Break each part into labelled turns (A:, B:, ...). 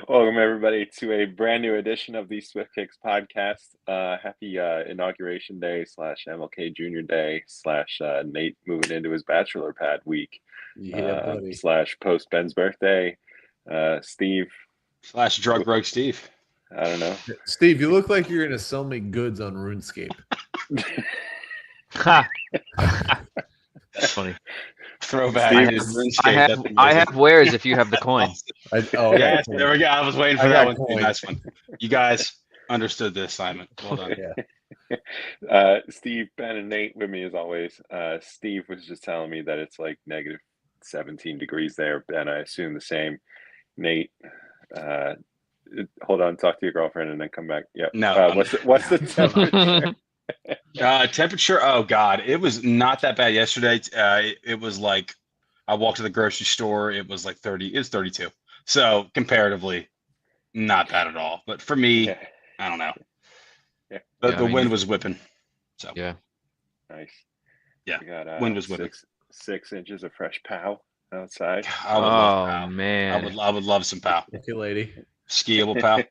A: Welcome everybody to a brand new edition of the Swift Kicks podcast. Happy inauguration day / MLK Junior Day / Nate moving into his bachelor pad week
B: Yeah, buddy.
A: / post Ben's birthday. Steve,
C: / drug rogue Steve.
A: I don't know.
B: Steve, you look like you're gonna sell me goods on RuneScape.
D: Ha! That's funny.
C: Throwback.
D: I have wares if you have the coin.
C: Yeah, there we go. I was waiting for that one to be a nice one. You guys understood the assignment. Well done.
A: Yeah. Steve, Ben, and Nate with me as always. Steve was just telling me that it's like negative 17 degrees there. Ben, I assume the same. Nate, hold on, talk to your girlfriend and then come back. Yep.
C: No.
A: What's the temperature?
C: Temperature. Oh God, it was not that bad yesterday. It was like I walked to the grocery store. It was like 30. It was 32. So comparatively, not bad at all. But for me,
A: Yeah.
C: I don't know.
A: Yeah.
C: The wind was whipping. So
D: Yeah.
A: Nice.
C: Yeah.
A: We got
C: Wind was whipping.
A: 6 inches of fresh pow outside.
C: I would love
D: Oh
C: pow.
D: man.
C: I would love some pow.
B: Thank you, lady.
C: Skiable pow.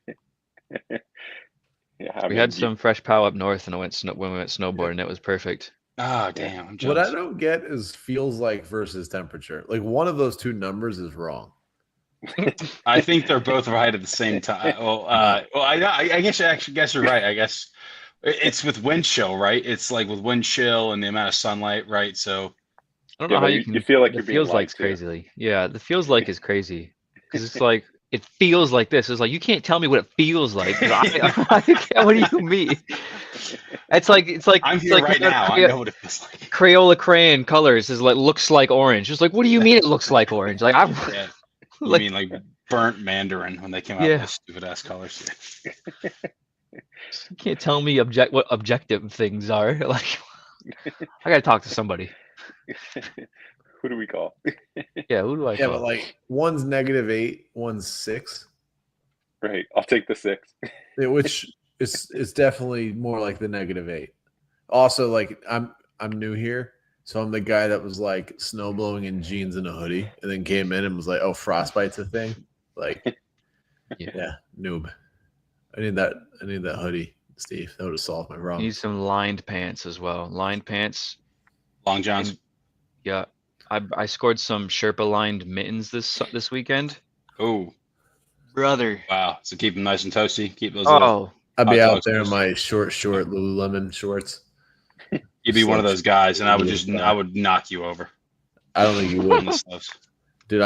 A: Yeah,
D: We had some fresh pow up north, and when we went snowboarding, it was perfect.
C: Oh damn! I'm
B: What I
C: jealous.
B: don't get is feels like versus temperature. Like one of those two numbers is wrong.
C: I think they're both right at the same time. I guess you're right. I guess it's with wind chill, right? It's like with wind chill and the amount of sunlight, right? So
D: I don't
A: Yeah,
D: know how
A: but
D: you can.
A: you feel like
D: the
A: you're being
D: feels
A: lied
D: like's
A: to.
D: crazy. Yeah, the feels like is crazy because it's like it feels like this. It's like you can't tell me what it feels like. 'Cause I can't. What do you mean? It's like
C: I'm
D: it's
C: here
D: like
C: right now. I know what it feels like.
D: Crayola crayon colors is like looks like orange. It's like what do you mean it looks like orange? Like I'm
C: Yeah. You
D: like
C: mean like burnt mandarin when they came out
D: Yeah.
C: with those stupid ass colors?
D: you can't tell me what objective things are. Like I gotta talk to somebody.
A: Who do we call?
D: Yeah, who do I
B: Yeah,
D: call?
B: but like one's -8, one's 6.
A: Right, I'll take the 6.
B: Which is definitely more like the -8. Also, like I'm new here, so I'm the guy that was like snow blowing in jeans and a hoodie, and then came in and was like, "Oh, frostbite's a thing." Like, yeah, noob. I need that hoodie, Steve. That would have solved my
D: You
B: problem.
D: need some lined pants as well. Lined pants.
C: Long Johns.
D: Yeah, I scored some Sherpa lined mittens this weekend.
C: Oh,
D: Brother.
C: wow. So keep them nice and toasty. Keep those little.
D: Oh,
B: I'd be
C: hot
B: out
C: dogs
B: there in
C: toast.
B: my short Lululemon shorts.
C: You'd be one of those guys, and I would
B: Absolutely.
C: I would knock you over.
B: I don't think you
C: On
B: would.
C: the slopes.
B: Dude,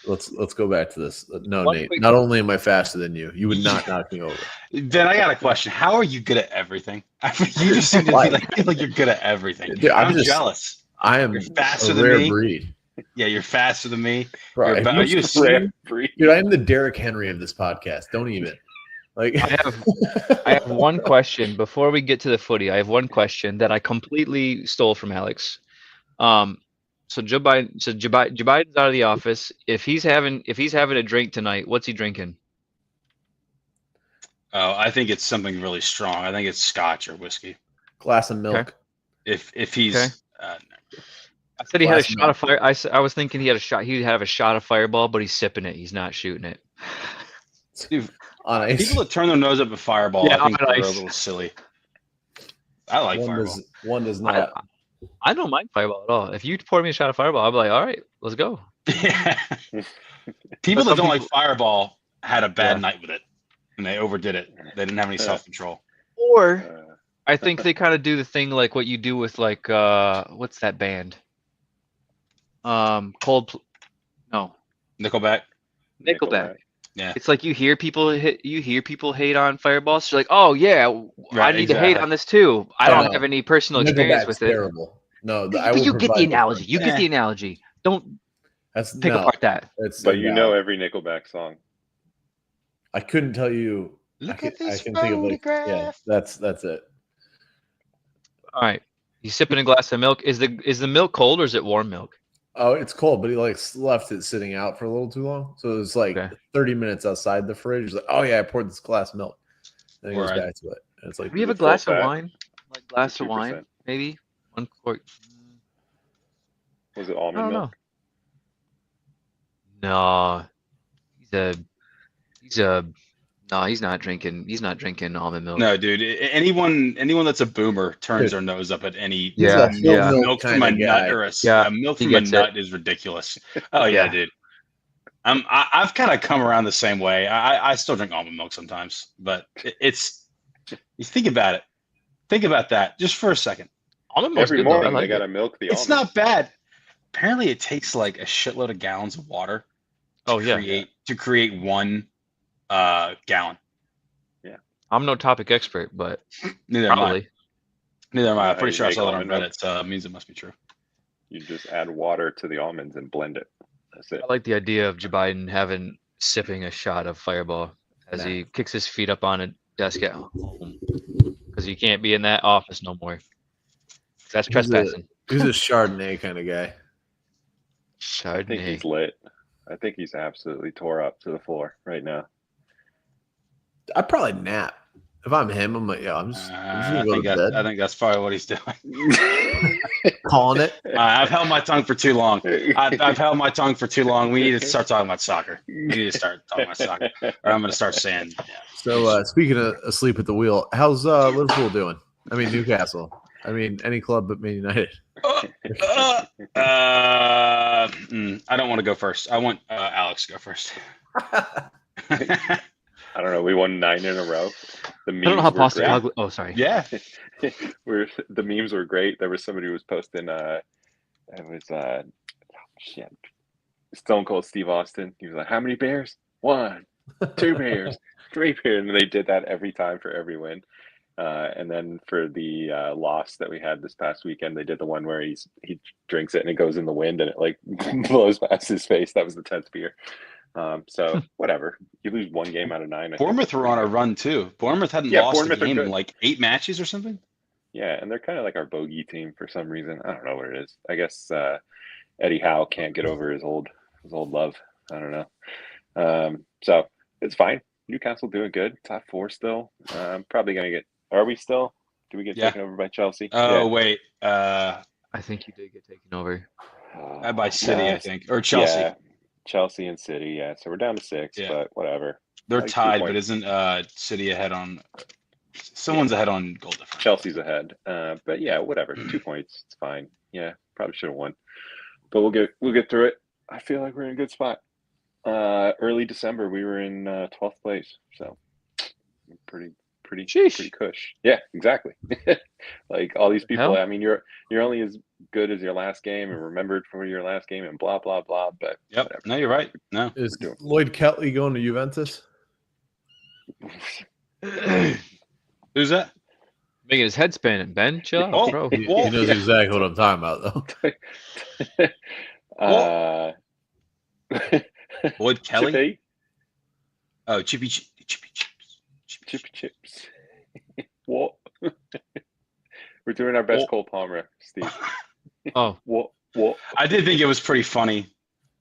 B: let's go back to this. No,
D: One
B: Nate.
D: quick-
B: Not only am I faster than you, you would not knock me over.
C: Ben, I got a question. How are you good at everything? I mean, you just seem to
B: Why?
C: be like, feel like you're good at everything.
B: Dude,
C: I'm jealous.
B: I am
C: You're faster
B: a
C: than
B: rare
C: me.
B: breed.
C: Yeah, you're faster than me.
B: Bro,
C: You're
B: have
C: about-
B: you
C: you
B: seen-
A: Rare breed.
B: dude, I am the Derrick Henry of this podcast. Don't even. Like
D: I have one question before we get to the footy. I have one question that I completely stole from Alex. So Joe Biden's out of the office. If he's having a drink tonight, what's he drinking?
C: Oh, I think it's something really strong. I think it's scotch or whiskey.
B: glass of milk.
C: If he's
D: Okay. I said he had a
B: Glass
D: shot
B: milk.
D: of fire. I was thinking he had a shot. He'd have a shot of Fireball, but he's sipping it. He's not shooting it.
C: dude,
B: On ice.
C: people that turn their nose up at Fireball,
D: Yeah,
C: I think
D: on
C: they're a
D: ice.
C: little silly. I like Fireball.
B: One does not.
D: I don't mind Fireball at all. If you pour me a shot of Fireball, I'll be like, all right, let's go.
C: Yeah. People
D: But
C: that
D: some
C: don't like
D: people-
C: Fireball had a bad
D: Yeah.
C: night with it, and they overdid it. They didn't have any self-control.
D: Or I think they kind of do the thing like what you do with like what's that band? No,
C: Nickelback.
D: Nickelback.
C: Yeah.
D: It's like you hear people hate on Fireball, so you're like, oh yeah, I
C: Right,
D: need to hate
C: exactly.
D: on this too. I don't
B: no.
D: have any personal experience
B: Nickelback's
D: with it.
B: terrible. No,
D: But you get the analogy. You get the analogy. Don't
B: That's
D: pick apart that.
B: That's
A: But you know every Nickelback song.
B: I couldn't tell you.
C: Look
B: I
C: at this
B: can think of like, yeah,
C: photograph.
B: that's it.
D: All right. He's sipping a glass of milk. Is the milk cold or is it warm milk?
B: Oh, it's cold, but he like left it sitting out for a little too long. So it was like
D: Okay.
B: 30 minutes outside the fridge. He's like, oh yeah, I poured this glass of milk. Then he goes
C: Right.
B: back to it. And it's like,
D: Do you have a
A: full
D: glass of
A: fat,
D: wine? Like glass of
A: 2%.
D: wine, maybe? One quart.
A: Was it
D: I
A: almond
D: don't
A: milk?
D: know. No. He's a He's no, he's not drinking. He's not drinking almond milk.
C: No, dude. Anyone that's a boomer turns
B: Dude.
C: their nose up at any
B: He's
D: Yeah,
B: a Hill
D: yeah.
B: Milk
C: milk from a
B: kinda
C: nut
B: guy.
C: or
D: Yeah,
C: milk
D: he
C: from a
D: gets
C: nut is ridiculous. Oh yeah,
D: Yeah.
C: dude. I've kind of come around the same way. I still drink almond milk sometimes, but it's you think about it. Think about that just for a second.
D: Almond milk's
A: Every
D: good though. I
A: morning they
D: like
A: gotta
D: it.
A: milk the
C: It's
A: almonds.
C: not bad. Apparently, it takes like a shitload of gallons of water to
D: Oh yeah.
C: create 1 gallon.
D: I'm no topic expert, but
C: Neither am I.
D: probably.
C: Neither am I. I'm
A: How
C: pretty
A: you
C: sure I
A: make
C: saw that on
A: almond milk?
C: Reddit, so it means it must be true.
A: You just add water to the almonds and blend it. That's it.
D: I like the idea of Joe Biden sipping a shot of Fireball as he kicks his feet up on a desk at home because he can't be in that office no more. That's trespassing.
B: He's a Chardonnay kind of guy.
A: I think he's
D: Chardonnay.
A: lit. I think he's absolutely tore up to the floor right now.
B: I'd probably nap. If I'm him, I'm like, I'm just
C: I
B: gonna go to bed.
C: think that's probably what he's doing.
B: Calling it.
C: I've held my tongue for too long. I've held my tongue for too long. We need to start talking about soccer. We need to start talking about soccer, or I'm going to start saying. Yeah.
B: So speaking of asleep at the wheel, how's Liverpool doing? I mean Newcastle. I mean any club but Man United.
C: I don't want to go first. I want Alex to go first.
A: I don't know. We won 9 in a row. The
D: I don't know how
A: memes were great.
D: Postecoglu. Oh, sorry.
C: Yeah.
A: The memes were great. There was somebody who was posting. It was shit. Stone Cold Steve Austin. He was like, "How many bears? 1, 2 bears, 3 bears," and they did that every time for every win. And then for the loss that we had this past weekend, they did the one where he drinks it and it goes in the wind and it like blows past his face. That was the 10th beer. So whatever. You lose 1 game out of 9.
C: Bournemouth were on a run too. Bournemouth hadn't lost a game in like 8 matches or something.
A: Yeah, and they're kind of like our bogey team for some reason. I don't know what it is. I guess Eddie Howe can't get over his old love. I don't know. So it's fine. Newcastle doing good. Top 4 still. Probably gonna get. Are we still? Do we get taken over by Chelsea?
C: Oh wait.
D: I think you did get taken over.
C: By City, I think, or Chelsea.
A: Yeah, Chelsea and City. Yeah, so we're down to 6, but whatever.
C: They're
A: Like 2
C: tied,
A: points.
C: but isn't City ahead on? Someone's ahead on goal difference.
A: Chelsea's ahead. But yeah, whatever. 2 points. It's fine. Yeah, probably should have won, but we'll get through it. I feel like we're in a good spot. Early December, we were in 12th place, so pretty cush. Yeah, exactly. Like all these people. I mean, you're only as good as your last game and remembered for your last game and blah blah blah. But
C: yep, whatever. No, you're right. No,
B: is Lloyd Kelly going to Juventus?
C: Who's that?
D: Making his head spinning. Ben, chill out, bro.
B: He knows exactly what I'm talking about,
A: though.
C: Lloyd Kelly.
A: Chippy?
C: Oh, Chippy
A: Chips. What? We're doing our best Cole Palmer, Steve.
D: Oh.
A: What?
C: I did think it was pretty funny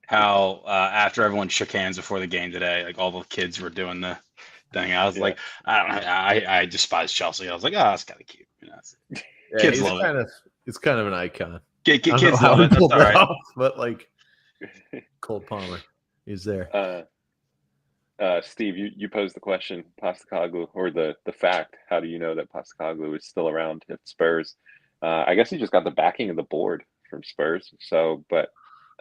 C: how after everyone shook hands before the game today, like all the kids were doing the thing. I was like, I despise Chelsea. I was like, oh, that's kind of cute. You know, kids love it.
B: It's kind of an icon.
C: Kids love it. That's all right.
B: Off, but like Cole Palmer, he's there.
A: Steve, you posed the question, Postecoglu, or the fact. How do you know that Postecoglu is still around at Spurs? I guess he just got the backing of the board from Spurs. So, but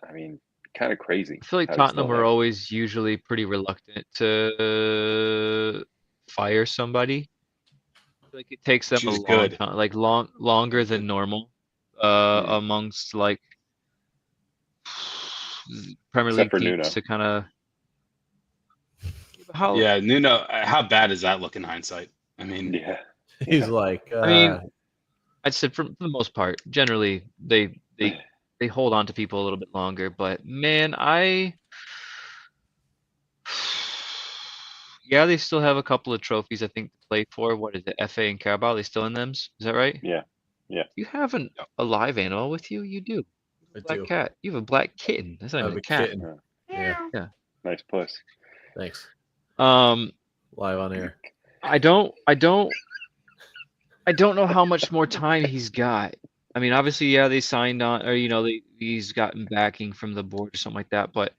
A: I mean, kind of crazy.
D: I feel like Tottenham were always usually pretty reluctant to fire somebody. I feel like it takes them a long time, like longer than normal, amongst like Premier League teams to kind of.
C: Nuno. How bad does that look in hindsight? I mean,
B: he's like.
D: I mean, I'd say for the most part, generally they hold on to people a little bit longer. But man, they still have a couple of trophies I think to play for. What is it, FA and Carabao? They still in them? Is that right?
A: Yeah.
D: You have a live animal with you? You do. Black cat. You have a black kitten. That's not even a cat.
B: Yeah.
A: Nice puss.
B: Thanks.
D: Live
B: on air.
D: I don't know how much more time he's got. I mean, obviously, they signed on, or he's gotten backing from the board or something like that. But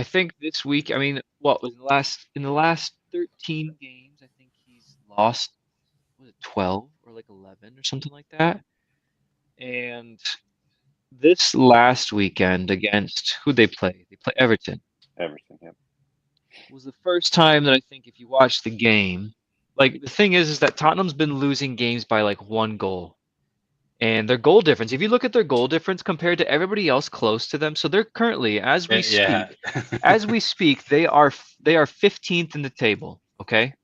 D: I think this week, I mean, what was in the last 13 games, I think he's lost, was it 12 or like 11 or something like that. And this last weekend against who they play? They play Everton.
A: Everything. Yeah.
D: Was the first time that I think if you watch the game, like the thing is that Tottenham's been losing games by like 1 goal. And their goal difference, if you look at their goal difference compared to everybody else close to them, so they're currently,
C: Yeah.
D: as we speak, they are 15th in the table. Okay,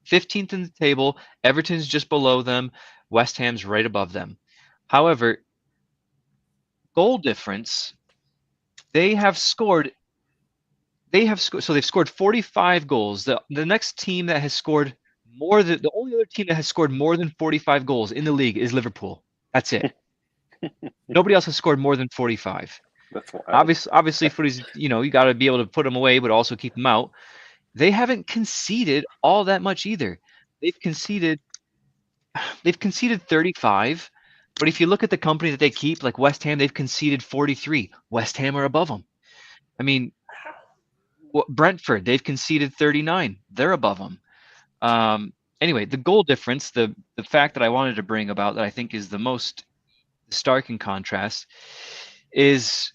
D: 15th in the table. Everton's just below them. West Ham's right above them. However, goal difference, they have scored. So they've scored 45 goals. The next team that has scored the only other team that has scored more than 45 goals in the league is Liverpool. That's it. Nobody else has scored more than 45.
A: That's wild.
D: Obviously, footy's, you got to be able to put them away, but also keep them out. They haven't conceded all that much either. They've conceded 35, but if you look at the company that they keep, like West Ham, they've conceded 43. West Ham are above them. I mean, Brentford, they've conceded 39. They're above them. Anyway, the goal difference, the fact that I wanted to bring about that I think is the most stark in contrast is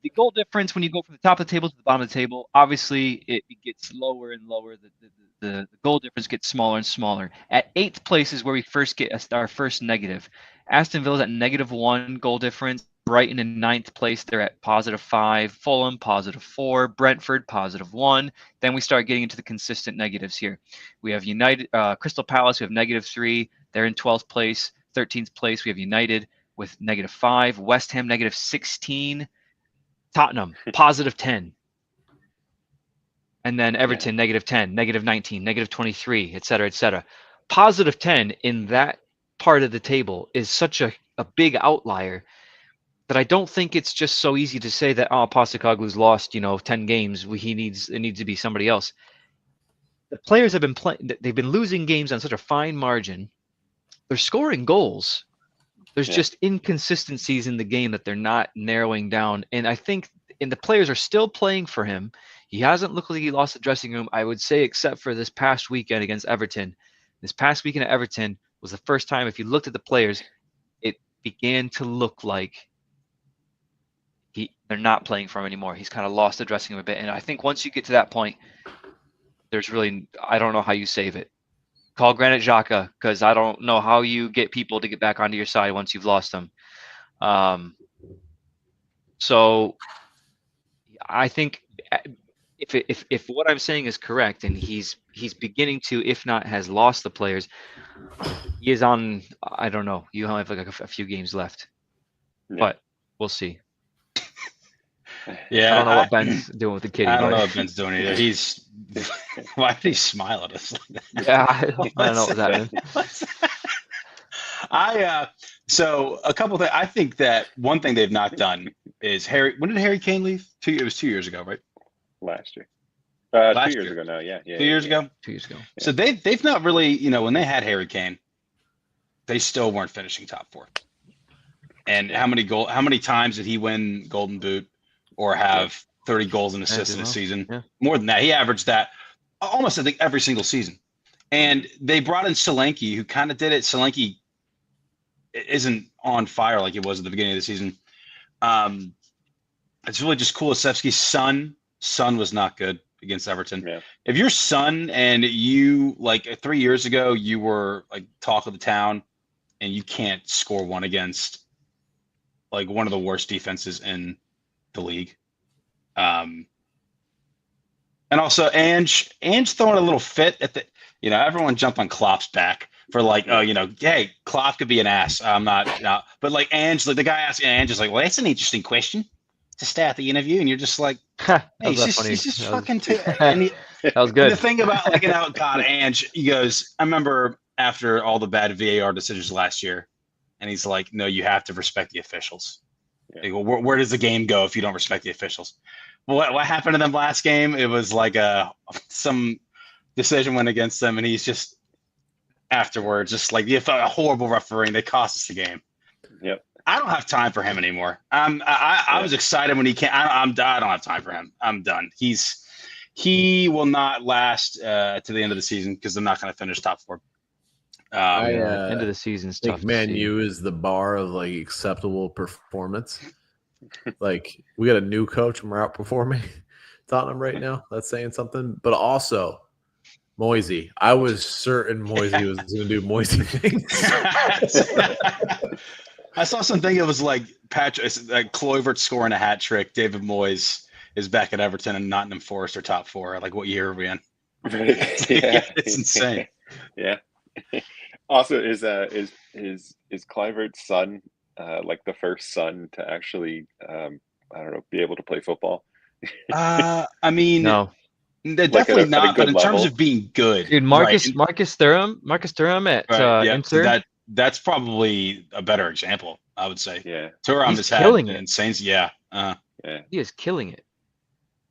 D: the goal difference when you go from the top of the table to the bottom of the table. Obviously, it gets lower and lower. The goal difference gets smaller and smaller. At 8th place is where we first get our first negative. Aston Villa's at -1 goal difference. Brighton in 9th place, they're at +5. Fulham +4. Brentford +1. Then we start getting into the consistent negatives here. We have Crystal Palace, we have -3. They're in 12th place. 13th place, we have United with -5. West Ham -16. Tottenham +10. And then Everton -10, -19, -23, et cetera, et cetera. +10 in that part of the table is such a big outlier that I don't think it's just so easy to say that, Postecoglou's lost, 10 games. It needs to be somebody else. The players have been playing. They've been losing games on such a fine margin. They're scoring goals. There's just inconsistencies in the game that they're not narrowing down. And I think the players are still playing for him. He hasn't looked like he lost the dressing room, I would say, except for this past weekend against Everton. This past weekend at Everton was the first time, if you looked at the players, it began to look like they're not playing for him anymore. He's kind of lost the dressing room a bit. And I think once you get to that point, I don't know how you save it. Call Granit Xhaka, because I don't know how you get people to get back onto your side once you've lost them. So I think if what I'm saying is correct, and he's beginning to, if not has lost the players, he is on. I don't know. You only have like a few games left, but we'll see.
C: Yeah,
D: I don't know what Ben's doing with the kitty.
C: I don't know what Ben's doing either. Why did he smile at us like that?
D: Yeah, I don't know what that
C: meant. So a couple things. I think that one thing they've not done is when did Harry Kane leave? It was 2 years ago, right?
A: Last year.
C: Last
A: 2 years
C: year.
A: ago now, yeah.
C: 2 years ago?
D: 2 years ago.
C: So they've not really, when they had Harry Kane, they still weren't finishing top 4. And how many times did he win Golden Boot or have 30 goals and assists in a season?
D: Yeah.
C: More than that. He averaged that almost, I think, every single season. And they brought in Solanke, who kind of did it. Solanke isn't on fire like it was at the beginning of the season. It's really just Kulusevski's son was not good against Everton.
A: Yeah.
C: If your son and you, like 3 years ago, you were like talk of the town and you can't score one against like one of the worst defenses in the league. And also Ange throwing a little fit at the, everyone jumped on Klopp's back for like, hey, Klopp could be an ass. I'm not, but like Ange, like the guy asking Ange is like, well, that's an interesting question to start the interview. And you're just like, hey, he's just fucking
D: that was good.
C: And the thing about like, God, Ange, he goes, I remember after all the bad VAR decisions last year, and he's like, no, you have to respect the officials.
A: Yeah.
C: They go, where does the game go if you don't respect the officials? Well, what happened to them last game? It was like some decision went against them, and he's just afterwards, just like a horrible refereeing. They cost us the game.
A: Yep.
C: I don't have time for him anymore. I was excited when he came. I don't have time for him. I'm done. He will not last to the end of the season because they're not going to finish top 4.
D: End of the season's
B: I
D: tough.
B: think Man U is the bar of like acceptable performance. Like we got a new coach and we're outperforming Tottenham right now. That's saying something. But also Moisey. I was certain Moisey was going to do Moisey things.
C: I saw something. It was like Kluivert scoring a hat trick. David Moyes is back at Everton and Nottingham Forest are top 4. Like, what year are we in? It's insane.
A: Yeah. Also, is Kluivert's son like the first son to actually I don't know, be able to play football?
C: I mean,
D: No.
C: They're
A: Like
C: definitely
A: at a
C: not. But in
A: good
C: terms
A: level?
C: of being good,
D: Dude, Marcus Thuram at
C: yeah,
D: Inter.
C: that's probably a better example, I would say.
A: Yeah.
C: Thuram
D: He's
C: has had
D: killing
C: an
D: it.
C: insane. Yeah.
A: Yeah.
D: He is killing it.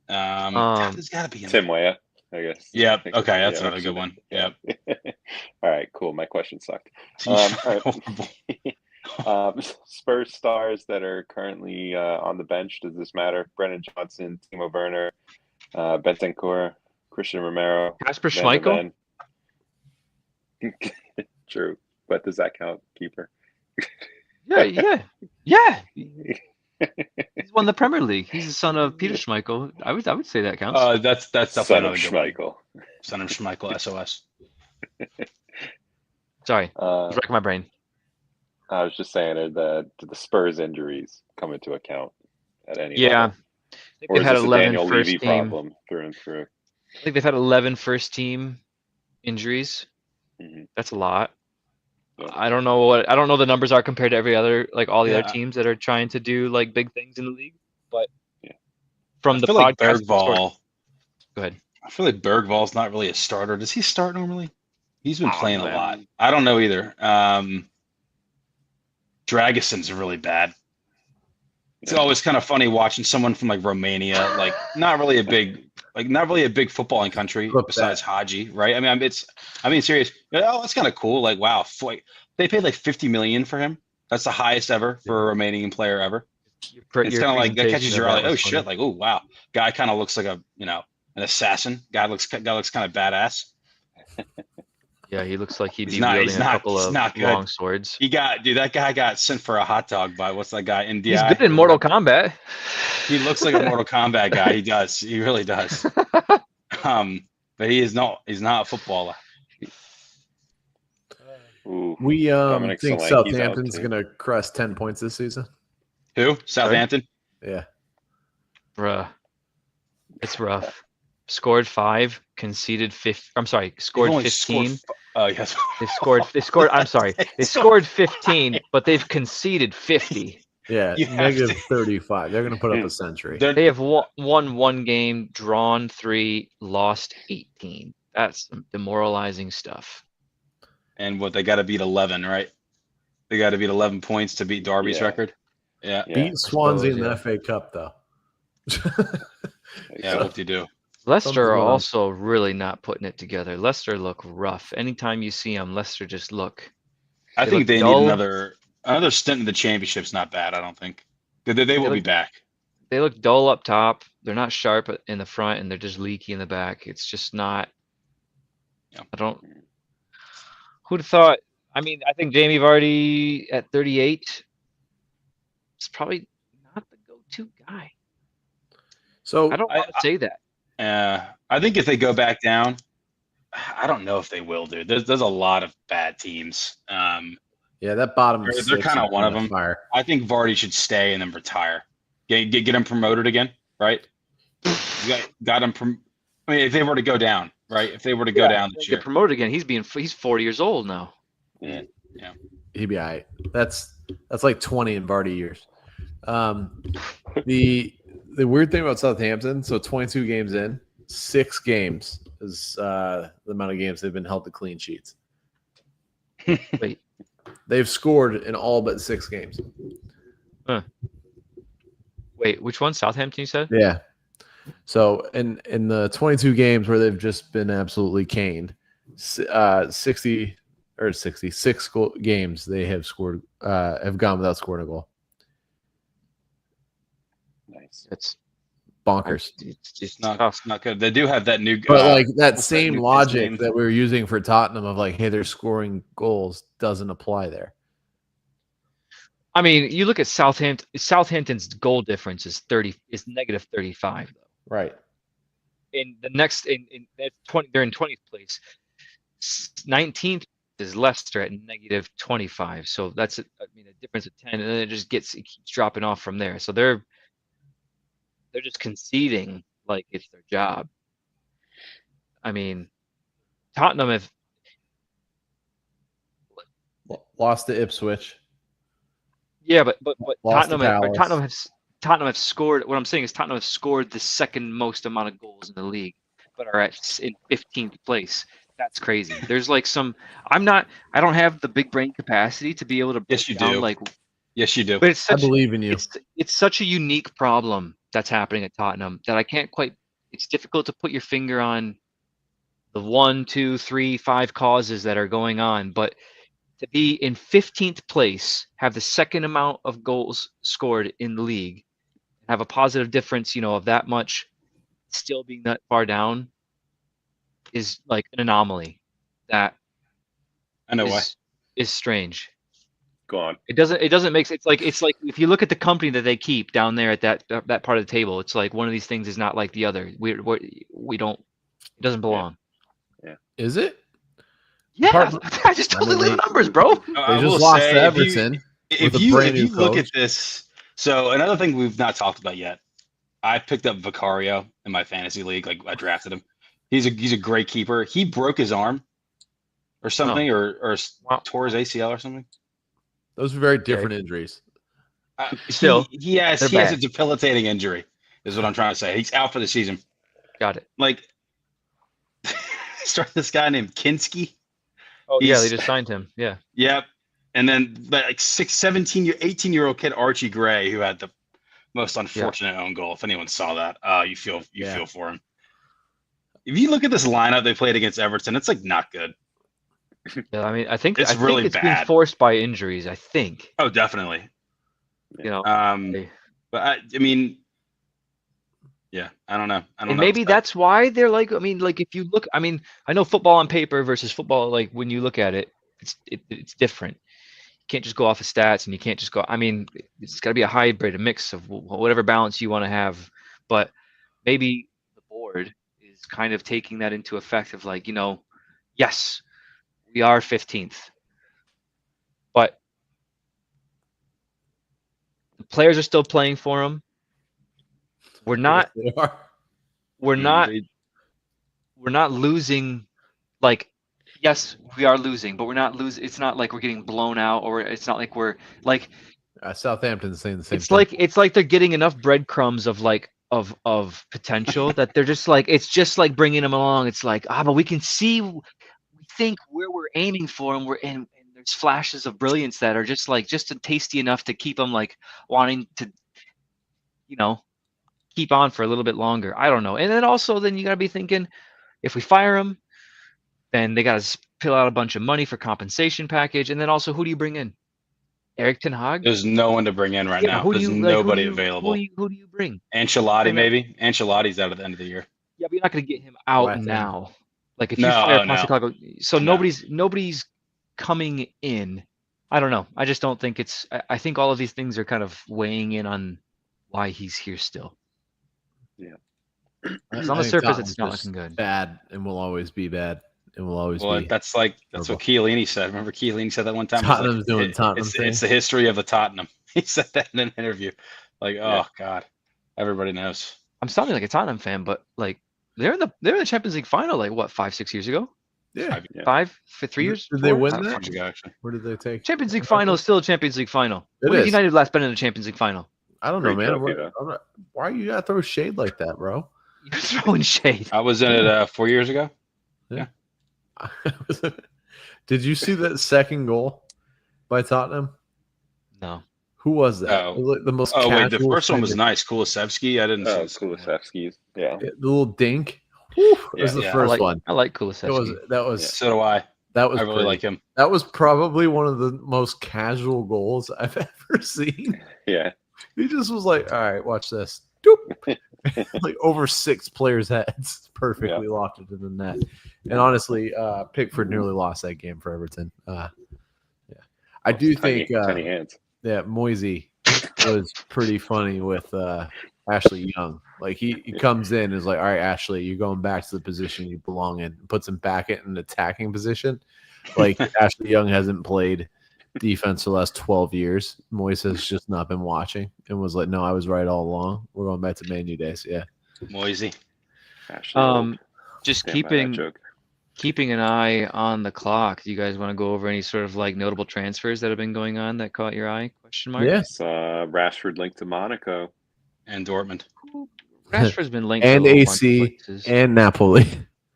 C: There's got to be
A: Tim Weah, I guess.
C: Yeah.
A: I think
C: Okay,
A: it's-
C: that's another good one.
A: Yeah.
C: Yeah.
A: All right, cool. My question sucked. All right. Spurs stars that are currently on the bench. Does this matter? Brennan Johnson, Timo Werner, Bentancur, Christian Romero,
D: Kasper
A: Van der
D: Schmeichel.
A: Ven. True, but does that count? Keeper.
D: Yeah. He's won the Premier League. He's the son of Peter Schmeichel. I would say that counts.
C: That's definitely
A: Son of
C: another good one.
A: Schmeichel.
C: Son of Schmeichel, SOS.
D: Sorry, I was wrecking my brain.
A: I was just saying, do the Spurs injuries come into account at any
D: Yeah,
A: level?
D: I think
A: Or
D: they've
A: is
D: had
A: this a
D: 11
A: Daniel
D: first
A: Levy
D: team.
A: problem through and through?
D: I think they've had 11 first team injuries.
A: Mhm.
D: That's a lot.
A: Yeah.
D: I don't know what the numbers are compared to every other all the
C: Yeah.
D: other teams that are trying to do like big things in the league. But
A: Yeah.
D: from
C: I
D: the
C: feel like
D: podcast,
C: Bergvall.
D: go ahead.
C: I feel like Bergvall's not really a starter. Does he start normally? He's been
D: I don't
C: playing
D: know,
C: a
D: man.
C: lot. I don't know either. Dragison's really bad. It's always kind of funny watching someone from like Romania, like not really a big footballing country
B: Look
C: besides
B: that.
C: Haji, right? I mean, serious. Oh, that's kind of cool. Like, wow, they paid like 50 million for him. That's the highest ever for a Romanian player ever. It's kind of like that catches your eye. Like, oh shit! Like, oh wow, guy kind of looks like an assassin. Guy looks kind of badass.
D: Yeah, he looks like he'd
C: He's
D: be
C: not-
D: wielding
C: he's
D: a
C: not-
D: couple
C: he's
D: of
C: not good.
D: long swords.
C: That guy got sent for a hot dog by what's that guy?
D: He's good in Mortal Kombat.
C: He looks like a Mortal Kombat guy. He does. He really does. But he's not a footballer.
A: Ooh,
B: We
A: Dominic
B: think
A: Solanke's
B: Southampton's
A: out, too.
B: going to crest 10 points this season.
C: Who? Southampton?
B: Yeah.
D: Bruh. It's rough. Scored 5, conceded 5. I'm sorry, scored
C: They've only
D: 15.
C: Oh yes.
D: I'm sorry. They scored 15, but they've conceded 50.
B: Yeah,
C: You have
B: negative
C: to-
B: 35. They're going to put up a century.
D: They have won 1 game, drawn 3, lost 18. That's some demoralizing stuff.
C: And what they got to beat 11, right? They got to beat 11 points to beat Derby's
A: Yeah.
C: record. Yeah.
A: Yeah.
B: Beat Swansea in
D: yeah.
B: the FA Cup, though.
C: Yeah. What do you do?
D: Leicester are
B: along.
D: also really not putting it together. Leicester look rough. Anytime you see them, Leicester just look.
C: I
D: They
C: think
D: look
C: they
D: dull.
C: need another stint in the championship's not bad. I don't think they will be
D: look-
C: back.
D: They look dull up top. They're not sharp in the front, and they're just leaky in the back. It's just not.
C: Yeah.
D: I don't. Who'd have thought? I mean, I think Jamie Vardy at 38 is probably not the go-to guy.
B: So
D: I don't want to say that.
C: I think if they go back down, I don't know if they will, dude. There's a lot of bad teams.
B: yeah, that bottom
C: They're
B: six
C: kinda
B: is
C: one of
B: on
C: them.
B: fire.
C: I think Vardy should stay and then retire. Get him promoted again, right? Got him. I mean, if they were to go down, right? If they were to go down this year,
D: Get promoted again. He's 40 years old now.
B: He'd be all right. That's like 20 in Vardy years. The weird thing about Southampton, so 22 games in, 6 games is the amount of games they've been held to clean sheets.
D: Wait,
B: They've scored in all but 6 games.
D: which one? Southampton, you said?
B: Yeah. So in the 22 games where they've just been absolutely caned, 60 or 66 games they have scored, have gone without scoring a goal.
A: Nice.
D: It's
B: Bonkers.
D: it's
C: Not
D: tough.
C: not good. They do have that new.
B: But like that
C: what's
B: same
C: new kid's
B: logic
C: name?
B: that we were using for Tottenham of like, hey, they're scoring goals doesn't apply there.
D: I mean, you look at Southampton. Southampton's goal difference is negative 35.
B: Right.
D: In the next in 20, they're in 20th place. 19th is Leicester at negative 25. So that's a difference of 10, and then it keeps dropping off from there. So they're just conceding like it's their job. I mean, Tottenham have
B: Lost to Ipswich.
D: Yeah, but
B: Lost to
D: Tottenham have scored. What I'm saying is Tottenham have scored the second most amount of goals in the league, but are in 15th place. That's crazy. There's like I don't have the big brain capacity to be able to break
C: Yes, you
D: down,
C: do.
D: like,
C: Yes, you do.
D: but it's
B: I
D: such
B: believe in you.
D: it's such a unique problem that's happening at Tottenham that I can't quite. It's difficult to put your finger on the 1, 2, 3, 5 causes that are going on, but to be in 15th place, have the second amount of goals scored in the league, have a positive difference, of that much, still being that far down, is like an anomaly. That
C: I know why.
D: is strange.
A: Go on.
D: It doesn't make sense. It's like if you look at the company that they keep down there at that part of the table, it's like one of these things is not like the other. We don't. It doesn't belong.
B: Is it?
D: Yeah, I just told you the numbers, bro.
B: They just lost to Everton.
C: If you look at this, so another thing we've not talked about yet, I picked up Vicario in my fantasy league. Like I drafted him. He's a great keeper. He broke his arm or something, or tore his ACL or something.
B: Those are very different injuries.
D: Still,
C: he has a debilitating injury. Is what I'm trying to say. He's out for the season.
D: Got it.
C: Like, start this guy named Kinski.
D: Oh, yeah, they just signed him. Yeah.
C: Yep. And then like 18-year-old kid Archie Gray, who had the most unfortunate own goal. If anyone saw that, you feel for him. If you look at this lineup they played against Everton, it's like not good.
D: Yeah, I mean, I think
C: it's really
D: it's
C: bad.
D: being forced by injuries. I think.
C: Oh, definitely.
D: But
C: I mean, yeah, I don't know.
D: And maybe that's why they're like. I mean, like if you look, I mean, I know football on paper versus football, like when you look at it, it's different. You can't just go off of stats, and you can't just go. I mean, it's got to be a hybrid, a mix of whatever balance you want to have. But maybe the board is kind of taking that into effect of like, yes, we are 15th, but the players are still playing for them. We're not. We're not losing. Like, yes, we are losing, but we're not losing. It's not like we're getting blown out, or it's not like we're like.
B: Southampton's saying the same thing.
D: It's like they're getting enough breadcrumbs of like of potential that they're just like, it's just like bringing them along. It's like, but we can see, we think where we're aiming for, and and there's flashes of brilliance that are just tasty enough to keep them like wanting to, keep on for a little bit longer. I don't know. And then also, then you got to be thinking, if we fire him, then they got to spill out a bunch of money for compensation package. And then also, who do you bring in? Eric Ten Hag?
C: There's no one to bring in right now. There's nobody available.
D: Who do you bring?
C: Ancelotti, maybe. Ancelotti's out at the end of the year.
D: Yeah, but you're not going to get him out now. Like if you fire Postecoglu, so nobody's coming in. I don't know. I just don't think it's. I think all of these things are kind of weighing in on why he's here still.
A: Yeah.
D: On the surface, it's not looking good.
B: Bad, and will always be bad, and will always be.
C: Well, that's what Chiellini said. Remember, Chiellini said that one time.
B: Tottenham's doing Tottenham thing.
C: It's the history of the Tottenham. He said that in an interview. Like, oh God, everybody knows.
D: I'm sounding like a Tottenham fan, but like they're in the Champions League final. Like what, 5-6 years ago?
B: Yeah,
D: 5 for 3 years.
B: Did they win that?
C: Ago, actually.
B: Where did they take?
D: Champions League final is still a Champions League final. When did United last been in the Champions League final?
B: I don't know, man. Why you gotta throw shade like that, bro?
D: You're throwing shade.
C: I was in it 4 years ago. Yeah.
B: Did you see that second goal by Tottenham?
D: No.
B: Who was that?
C: Oh,
B: the most.
C: Oh wait, the first one was nice. Kulusevski. I didn't see
A: Kulusevski's. Yeah.
B: The little dink. Whew, it was the first one.
D: I like Kulusevski.
B: That was.
C: So do I.
B: That was
C: I really
B: pretty.
C: like him.
B: That was probably one of the most casual goals I've ever seen.
A: Yeah.
B: He just was like, all right, watch this. Doop. Like over 6 players' heads. Perfectly locked it in the net. And honestly, Pickford nearly lost that game for Everton. I do think
A: tiny hands.
B: Moisey was pretty funny with Ashley Young. Like he comes in and is like, all right, Ashley, you're going back to the position you belong in. Puts him back in an attacking position. Like Ashley Young hasn't played defense for the last 12 years. Moise has just not been watching and was like, no, I was right all along. We're going back to Man U days. Yeah.
C: Moisey.
D: Just
A: Stand by that joke.
D: keeping an eye on the clock. Do you guys want to go over any sort of like notable transfers that have been going on that caught your eye? Question mark.
B: Yes.
A: Rashford linked to Monaco.
C: And Dortmund.
D: Rashford's been linked
B: And
D: to a bunch of
B: AC
D: places.
B: and Napoli.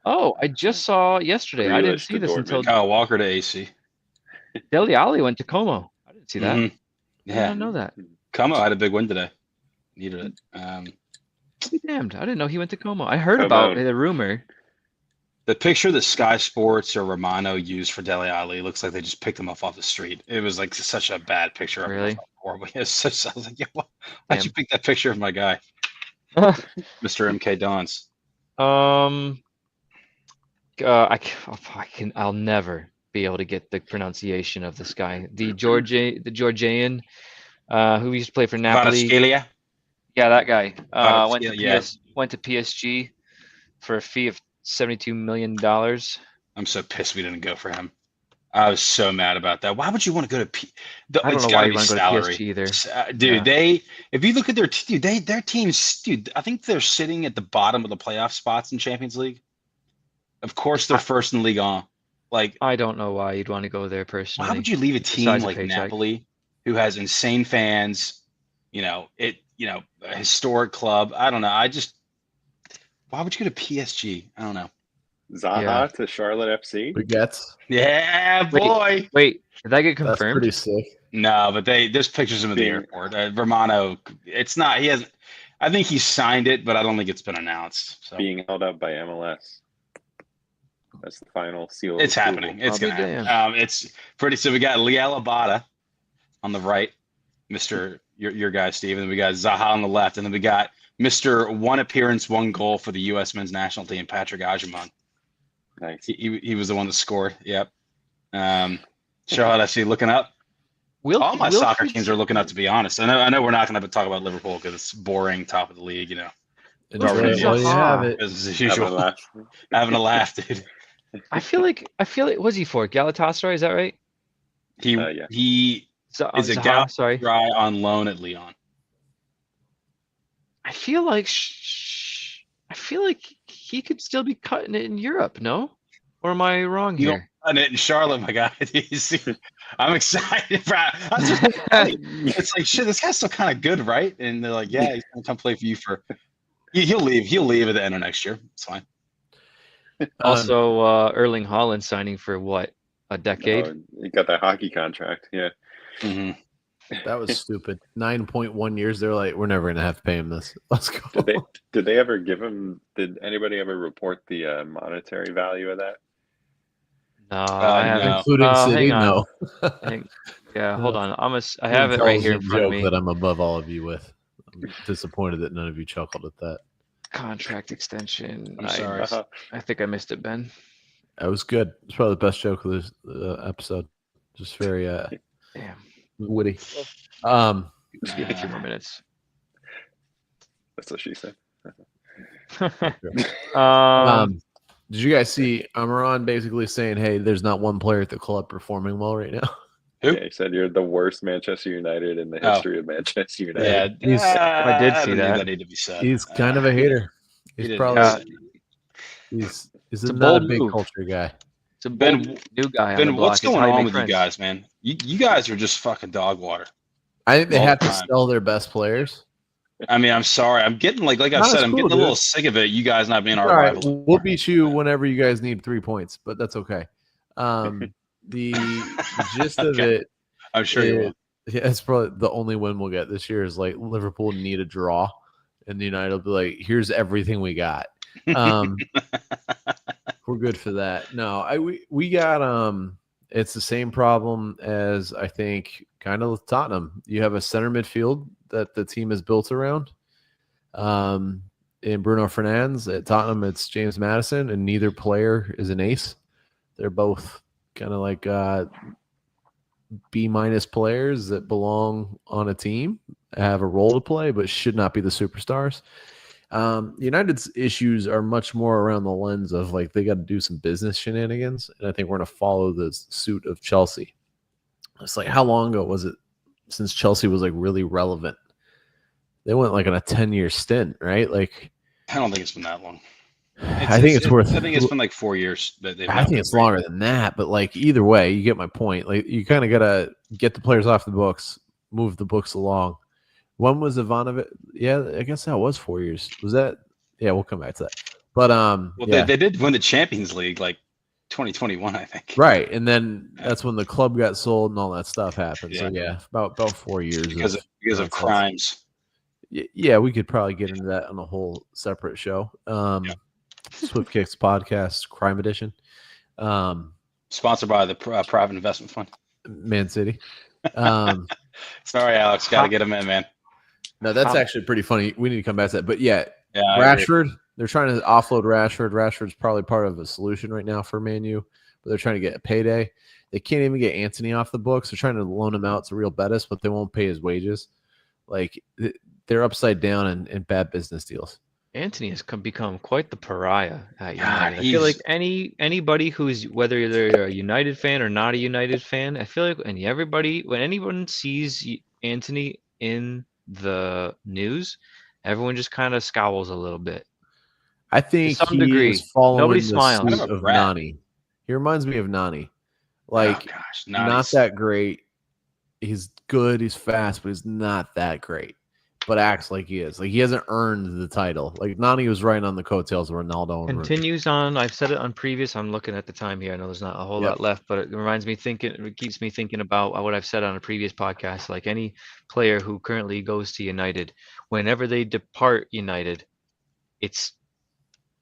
D: Oh, I just saw yesterday. I didn't
A: Grealish
D: see
A: to
D: this until
A: Dortmund.
C: Kyle Walker to AC.
D: Dele Alli went to Como. I didn't see that.
C: Mhm.
D: I did
C: Yeah.
D: not know that.
C: Como had a big win today. Needed it.
D: I'll be damned. I didn't know he went to Como. I heard
A: Como.
D: about the rumor.
C: The picture that Sky Sports or Romano used for Dele Alli looks like they just picked him up off the street. It was like such a bad picture. of him.
D: Really?
C: Horrible. I was like, yeah, why'd
D: Damn.
C: you pick that picture of my guy, Mr. MK Dons?
D: I'll never be able to get the pronunciation of this guy. The Georgian, who used to play for Napoli.
C: Kvaratskhelia?
D: Yeah, that guy. Went to
C: Yeah.
D: went to PSG for a fee of $72 million.
C: I'm so pissed we didn't go for him. I was so mad about that. Why would you want to go to
D: I don't
C: it's
D: know
C: gotta
D: why you
C: be
D: want to go
C: salary.
D: to PSG either.
C: Dude,
D: Yeah.
C: if you look at their teams, dude, I think they're sitting at the bottom of the playoff spots in Champions League. Of course, they're first in Ligue 1. Like,
D: I don't know why you'd want to go there personally.
C: why would you leave a team
D: besides a
C: like
D: paycheck.
C: Napoli, who has insane fans? A historic club. I don't know. Why would you go to PSG? I don't know.
A: Zaha
D: Yeah.
A: to Charlotte FC.
B: Baguettes.
C: Yeah, boy.
D: Wait, did that get
B: That's
D: confirmed?
B: pretty sick.
C: No, but there's pictures of him at the
A: Being-
C: airport. Romano, it's not. He hasn't. I think he signed it, but I don't think it's been announced. So
A: Being held up by MLS. That's the final seal. of
C: it's
A: approval.
C: happening. It's
D: I'll be
C: gonna happen. It's pretty. So we got Liel Abada on the right, Mr. Your guy Steve, and then we got Zaha on the left, and then we got Mr. One appearance, one goal for the U.S. men's national team, Patrick Agyemang.
A: Nice.
C: He was the one that scored. Yep. Charlotte FC looking up. All my soccer teams are looking up. To be honest, I know we're not going to talk about Liverpool because it's boring, top of the league. You know,
B: Enjoy
C: Wilfried
B: it while you have
D: Zaha.
B: it.
C: as
A: Having a
C: usual,
A: laugh.
C: having a laugh, dude.
D: I feel like what's he for? Galatasaray, is that right?
A: Yeah.
C: He is a
D: Zaha, sorry.
C: guy on loan at Lyon.
D: I feel like he could still be cutting it in Europe, no? Or am I wrong
C: You
D: here?
C: And it in Charlotte, my guy. I'm excited, bro. It's like shit. This guy's still kind of good, right? And they're like, yeah, he's gonna come play for you for. He'll leave. He'll leave at the end of next year. It's fine.
D: Also, Erling Haaland signing for what? A decade?
A: He got that hockey contract. Yeah.
C: Mm-hmm.
B: That was stupid. 9.1 years. They're like, we're never gonna have to pay him this. Let's go.
A: Did they ever give him? Did anybody ever report the monetary value of that?
D: No, I haven't.
C: no.
B: Including City,
D: hang on.
B: no.
D: Yeah, hold on. I have it right here in
B: Intelligent
D: front of
B: joke
D: me.
B: that I'm above all of you with. I'm disappointed that none of you chuckled at that.
D: Contract extension.
C: I'm sorry.
D: I think I missed it, Ben.
B: That was good. It's probably the best joke of this episode. Just very
D: Damn.
B: witty.
D: Just give me 2 more minutes.
A: That's what she said.
B: Did you guys see Amaran basically saying, "Hey, there's not one player at the club performing well right now"?
C: Who?
A: Yeah, he said you're the worst Manchester United in the history of Manchester United.
C: Yeah,
D: I did see
C: knew
D: that.
C: That need to be said.
B: He's kind of a hater.
C: He
B: He's
C: did.
B: probably he's
D: It's a
B: not a
D: bold
B: big
D: move.
B: culture guy.
D: It's a
C: Ben-
D: bold new guy on the
C: Ben,
D: block.
C: what's
D: It's
C: going
D: how you
C: on
D: make
C: with
D: friends.
C: you guys, man? You guys are just fucking dog water.
B: I think they
C: All
B: have
C: the
B: to
C: time.
B: sell their best players.
C: I mean, I'm sorry. I'm getting like I've
B: No,
C: said,
B: it's
C: I'm
B: cool,
C: getting a little
B: dude.
C: sick of it. You guys not being our
B: All right,
C: rival.
B: we'll beat you whenever you guys need 3 points, but that's okay. The gist of
C: Okay.
B: it,
C: I'm sure you will.
B: yeah, it's probably the only win we'll get this year is like Liverpool need a draw, and United will be like, "Here's everything we got." We're good for that. No, we got it's the same problem as I think kind of with Tottenham. You have a center midfield that the team is built around. In Bruno Fernandes at Tottenham, it's James Maddison, and neither player is an ace. They're both kind of like B- players that belong on a team, have a role to play, but should not be the superstars. United's issues are much more around the lens of like they got to do some business shenanigans, and I think we're going to follow the suit of Chelsea. It's like how long ago was it since Chelsea was like really relevant? They went like on a 10-year stint, right? Like
C: I don't think it's been that long.
B: I think it's worth.
C: I think it's been like 4 years that they've.
B: I think it's longer than that, but like either way, you get my point. Like you kind of gotta get the players off the books, move the books along. When was Ivanovic? Yeah, I guess that was 4 years. Was that? Yeah, we'll come back to that. But
C: well,
B: yeah.
C: they did win the Champions League like 2021, I think.
B: Right, and then that's when the club got sold and all that stuff happened.
C: Yeah.
B: So yeah, about 4 years
C: because of crimes.
B: Yeah, we could probably get into that on a whole separate show. Swift Kicks Podcast Crime Edition.
C: Sponsored by the private investment fund.
B: Man City.
C: Sorry, Alex. Got to get him in, man.
B: No, that's actually pretty funny. We need to come back to that. But yeah
C: Rashford,
B: they're trying to offload Rashford. Rashford's probably part of a solution right now for Man U, but they're trying to get a payday. They can't even get Anthony off the books. They're trying to loan him out to Real Betis, but they won't pay his wages. Like they're upside down in bad business deals.
D: Anthony has become quite the pariah at United. I
C: he's-
D: feel like anybody who's whether they're a United fan or not a United fan, I feel like when anyone sees Anthony in the news, everyone just kind of scowls a little bit.
B: I think
D: To some
B: he
D: degree.
B: is following
D: Nobody
B: the
D: smiles.
B: suit
C: Kind of a
B: of
C: rat.
B: Nani. He reminds me of Nani. Like not
C: nice.
B: that great. He's good. He's fast, but he's not that great. But acts like he is. Like he hasn't earned the title. Like Nani was right on the coattails of Ronaldo. And
D: Continues on. I've said it on previous. I'm looking at the time here. I know there's not a whole lot left, but it keeps me thinking about what I've said on a previous podcast. Like any player who currently goes to United, whenever they depart United, it's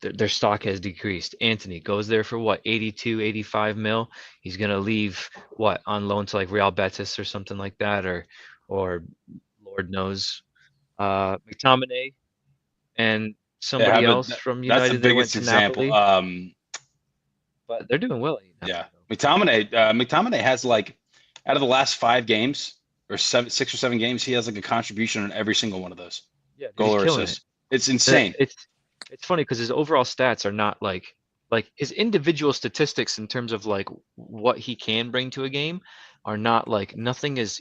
D: their stock has decreased. Anthony goes there for what, 82, 85 mil. He's gonna leave what on loan to like Real Betis or something like that, or Lord knows, McTominay and somebody else from
C: That's
D: United
C: the
D: that went
C: biggest
D: to
C: example.
D: Napoli. But they're doing well.
C: Yeah, McTominay has like out of the last 5 games or 6 or 7 games, he has like a contribution on every single one of those.
D: Yeah,
C: Goal or assist. It's insane.
D: It's funny because his overall stats are not like his individual statistics in terms of like what he can bring to a game are not like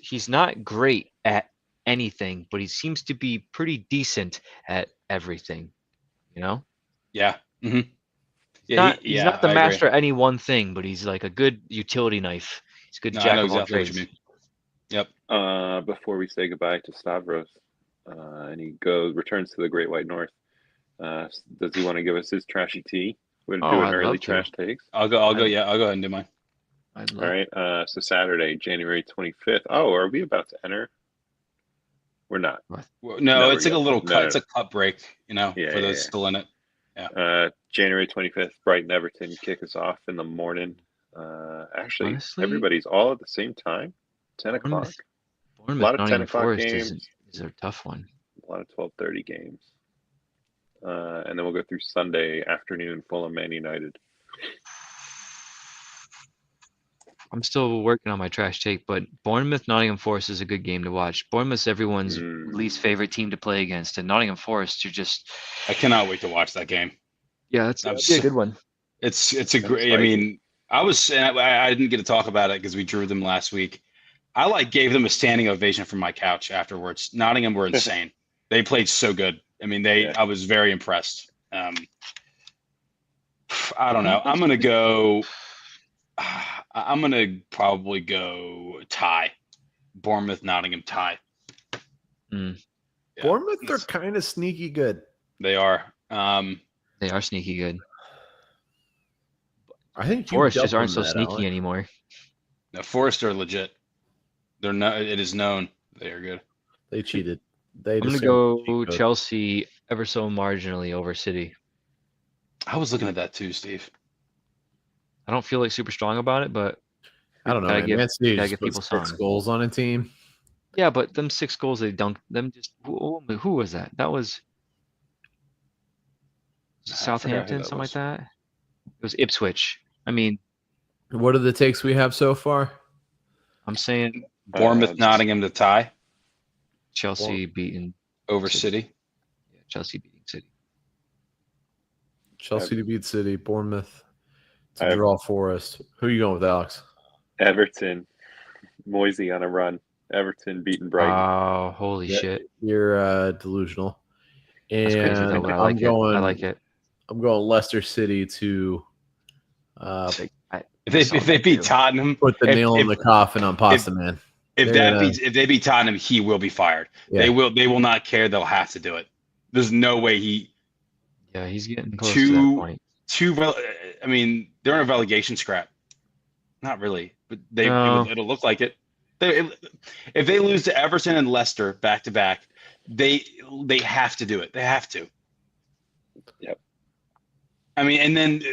D: he's not great at anything, but he seems to be pretty decent at everything, you know?
C: Yeah. Mm-hmm.
D: He's not the master at any one thing, but he's like a good utility knife. He's a good jack of all trades.
C: Yep.
A: Before we say goodbye to Stavros, and he returns to the Great White North, does he want to give us his trashy tea? We're gonna do an early trash takes.
C: I'll go ahead and do mine.
A: All right. So Saturday, January 25th. Oh, are we about to enter? We're not.
C: No, it's like a little cut. It's a cut break, for those still in it.
A: Yeah. January 25th, Brighton Everton kick us off in the morning. Actually,
D: Honestly,
A: everybody's all at the same time. 10 o'clock.
D: Bournemouth,
A: A lot of
D: Nottingham
A: 10 o'clock
D: Forest
A: games.
D: is a tough one.
A: A lot of 12:30 games. And then we'll go through Sunday afternoon, Fulham Man United.
D: I'm still working on my trash take, but Bournemouth Nottingham Forest is a good game to watch. Bournemouth's everyone's least favorite team to play against, and Nottingham Forest,
C: I cannot wait to watch that game.
D: Yeah, that'd be a good one.
C: It's a great. I mean, I didn't get to talk about it because we drew them last week. I gave them a standing ovation from my couch afterwards. Nottingham were insane. They played so good. I mean, I was very impressed. I don't know. I'm gonna probably go tie. Bournemouth, Nottingham tie.
B: Yeah, Bournemouth are kind of sneaky good.
C: They are.
D: They are sneaky good.
B: I think
D: Forest just aren't so sneaky anymore.
C: No, Forest are legit. They're not. It is known they are good.
B: They cheated.
D: I'm gonna go Chelsea ever so marginally over City.
C: I was looking at that too, Steve.
D: I don't feel like super strong about it, but
B: I don't know,
D: gotta
B: man.
D: give-
B: Man City
D: gotta
B: just
D: give
B: put
D: people
B: 6
D: some.
B: goals on a team.
D: yeah, but them 6 goals they dunked them just who was that? That was
A: I forgot who
D: Southampton,
A: that
D: something like
A: was.
D: that. It was Ipswich. I mean,
B: What are the takes we have so far?
D: I'm saying
C: Bournemouth, Nottingham to tie
D: Chelsea beating
C: over
D: City.
C: City.
D: Yeah, Chelsea beating City.
B: Chelsea to beat City, Bournemouth to
A: I've-
B: draw Forest. Who are you going with, Alex?
A: Everton, Moisey on a run. Everton beating Brighton.
D: Oh, holy
B: Yeah,
D: shit!
B: You're delusional.
D: That's crazy
B: And
D: though, but I
B: I'm
D: like it.
B: going.
D: I like it.
B: I'm going Leicester City to
C: If they beat Tottenham,
B: put the
C: if-
B: nail in
C: if-
B: the coffin on Pasta Man.
C: if they beat Tottenham, he will be fired.
B: Yeah.
C: They will not care. They'll have to do it. There's no way
D: Yeah, he's getting close to that point.
C: I mean, they're in a relegation scrap. Not really, but
D: No.
C: it'll look like it. If they lose to Everton and Leicester back to back, they have to do it. They have to.
A: Yep.
C: I mean, and then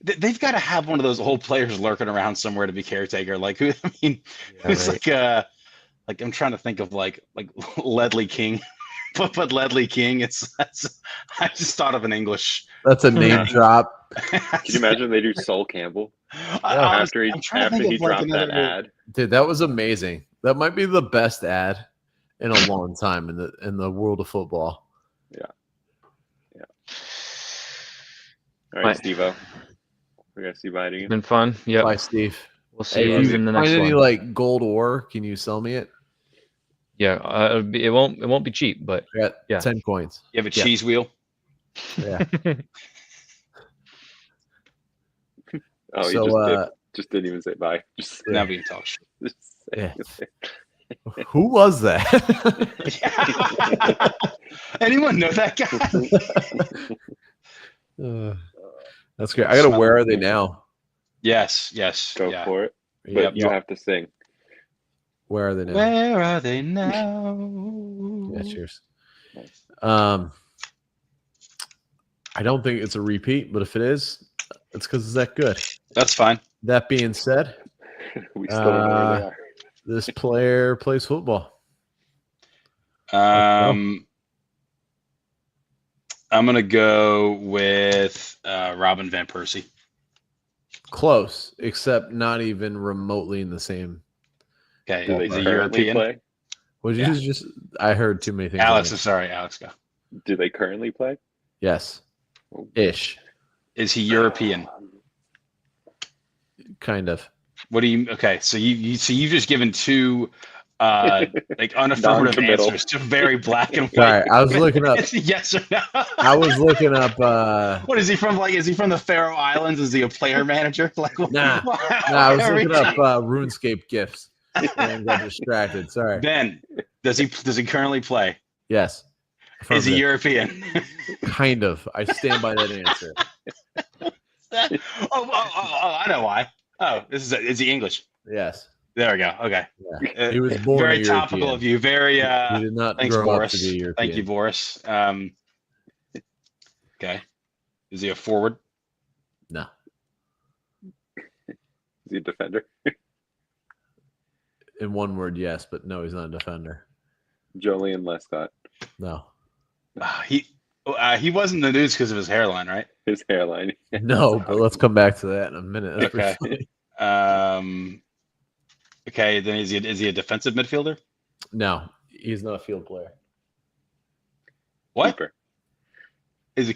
C: they've got to have one of those old players lurking around somewhere to be caretaker. Like who? I mean, who's
D: right.
C: like I'm trying to think of like Ledley King. But Ledley King, I just thought of an English.
B: That's a name drop.
A: Can you imagine they do Sol Campbell after he dropped that ad?
B: Dude, that was amazing. That might be the best ad in a long time in the world of football.
A: Yeah. All right,
D: But-
A: Steve-O. We're gonna see bye to you.
D: It's been fun. Yep.
B: Bye, Steve.
D: We'll see
B: Hey,
D: you
B: if you
D: in the
B: find
D: next
B: any
D: one.
B: like gold ore, can you sell me it?
D: Yeah, it won't be cheap, but
B: I got
D: Yeah.
B: 10 coins.
C: You have a
D: Yeah.
C: cheese wheel.
B: Yeah.
A: Oh,
B: So,
A: he just didn't even say bye. Just,
C: Now we can talk shit.
A: just
B: Yeah. Who was that?
C: Anyone know that guy?
B: That's great. I gotta. Where are they now?
C: Yes.
A: go
C: yeah.
A: for it. But
C: Yep.
A: you have to sing.
B: Where are they now?
C: Where are they now?
B: Yeah, cheers.
A: Nice.
B: I don't think it's a repeat, but if it is, it's because it's that good.
C: That's fine.
B: That being said,
A: We still don't know where they are.
B: this player plays football.
C: I'm gonna go with Robin van Persie.
B: Close, except not even remotely in the same.
C: Okay,
A: Do they
C: he's a
A: currently
C: European.
A: play?
B: Would you
C: Yeah.
B: just? I heard too many things.
C: Alex,
B: on
C: I'm
B: it.
C: sorry, Alex, go.
A: Do they currently play?
B: Yes, ish,
C: Is he European?
B: kind of.
C: What do you? Okay, so you've just given two like unaffirmative
A: Non-committal.
C: answers, just very black and white.
B: Sorry, I was looking up.
C: It's a yes or no.
B: I was looking up.
C: What is he from? Like, is he from the Faroe Islands? Is he a player manager? Like,
B: Nah. I was looking up RuneScape gifts and got distracted. Sorry.
C: Ben, does he currently play?
B: Yes.
C: Is he
B: Affirmative.
C: European?
B: Kind of. I stand by that answer.
C: I know why. Oh, is he English?
B: Yes.
C: There we go. Okay.
B: Yeah. He was born
C: very
B: a
C: topical
B: European.
C: of you. Very
B: He did not
C: thanks,
B: grow
C: Boris.
B: up to be a European.
C: Thank you, Boris. Okay. Is he a forward?
B: No.
A: Is he a defender?
B: In one word, yes, but no, he's not a defender.
A: Jolien Lescott.
B: No.
C: He wasn't in the news because of his hairline, right?
A: His hairline.
B: No, but let's come back to that in a minute. That's
C: Okay.
B: pretty funny.
C: Okay, then is he a defensive midfielder?
B: No, he's not a field player.
C: What?
A: Keeper.
C: Is he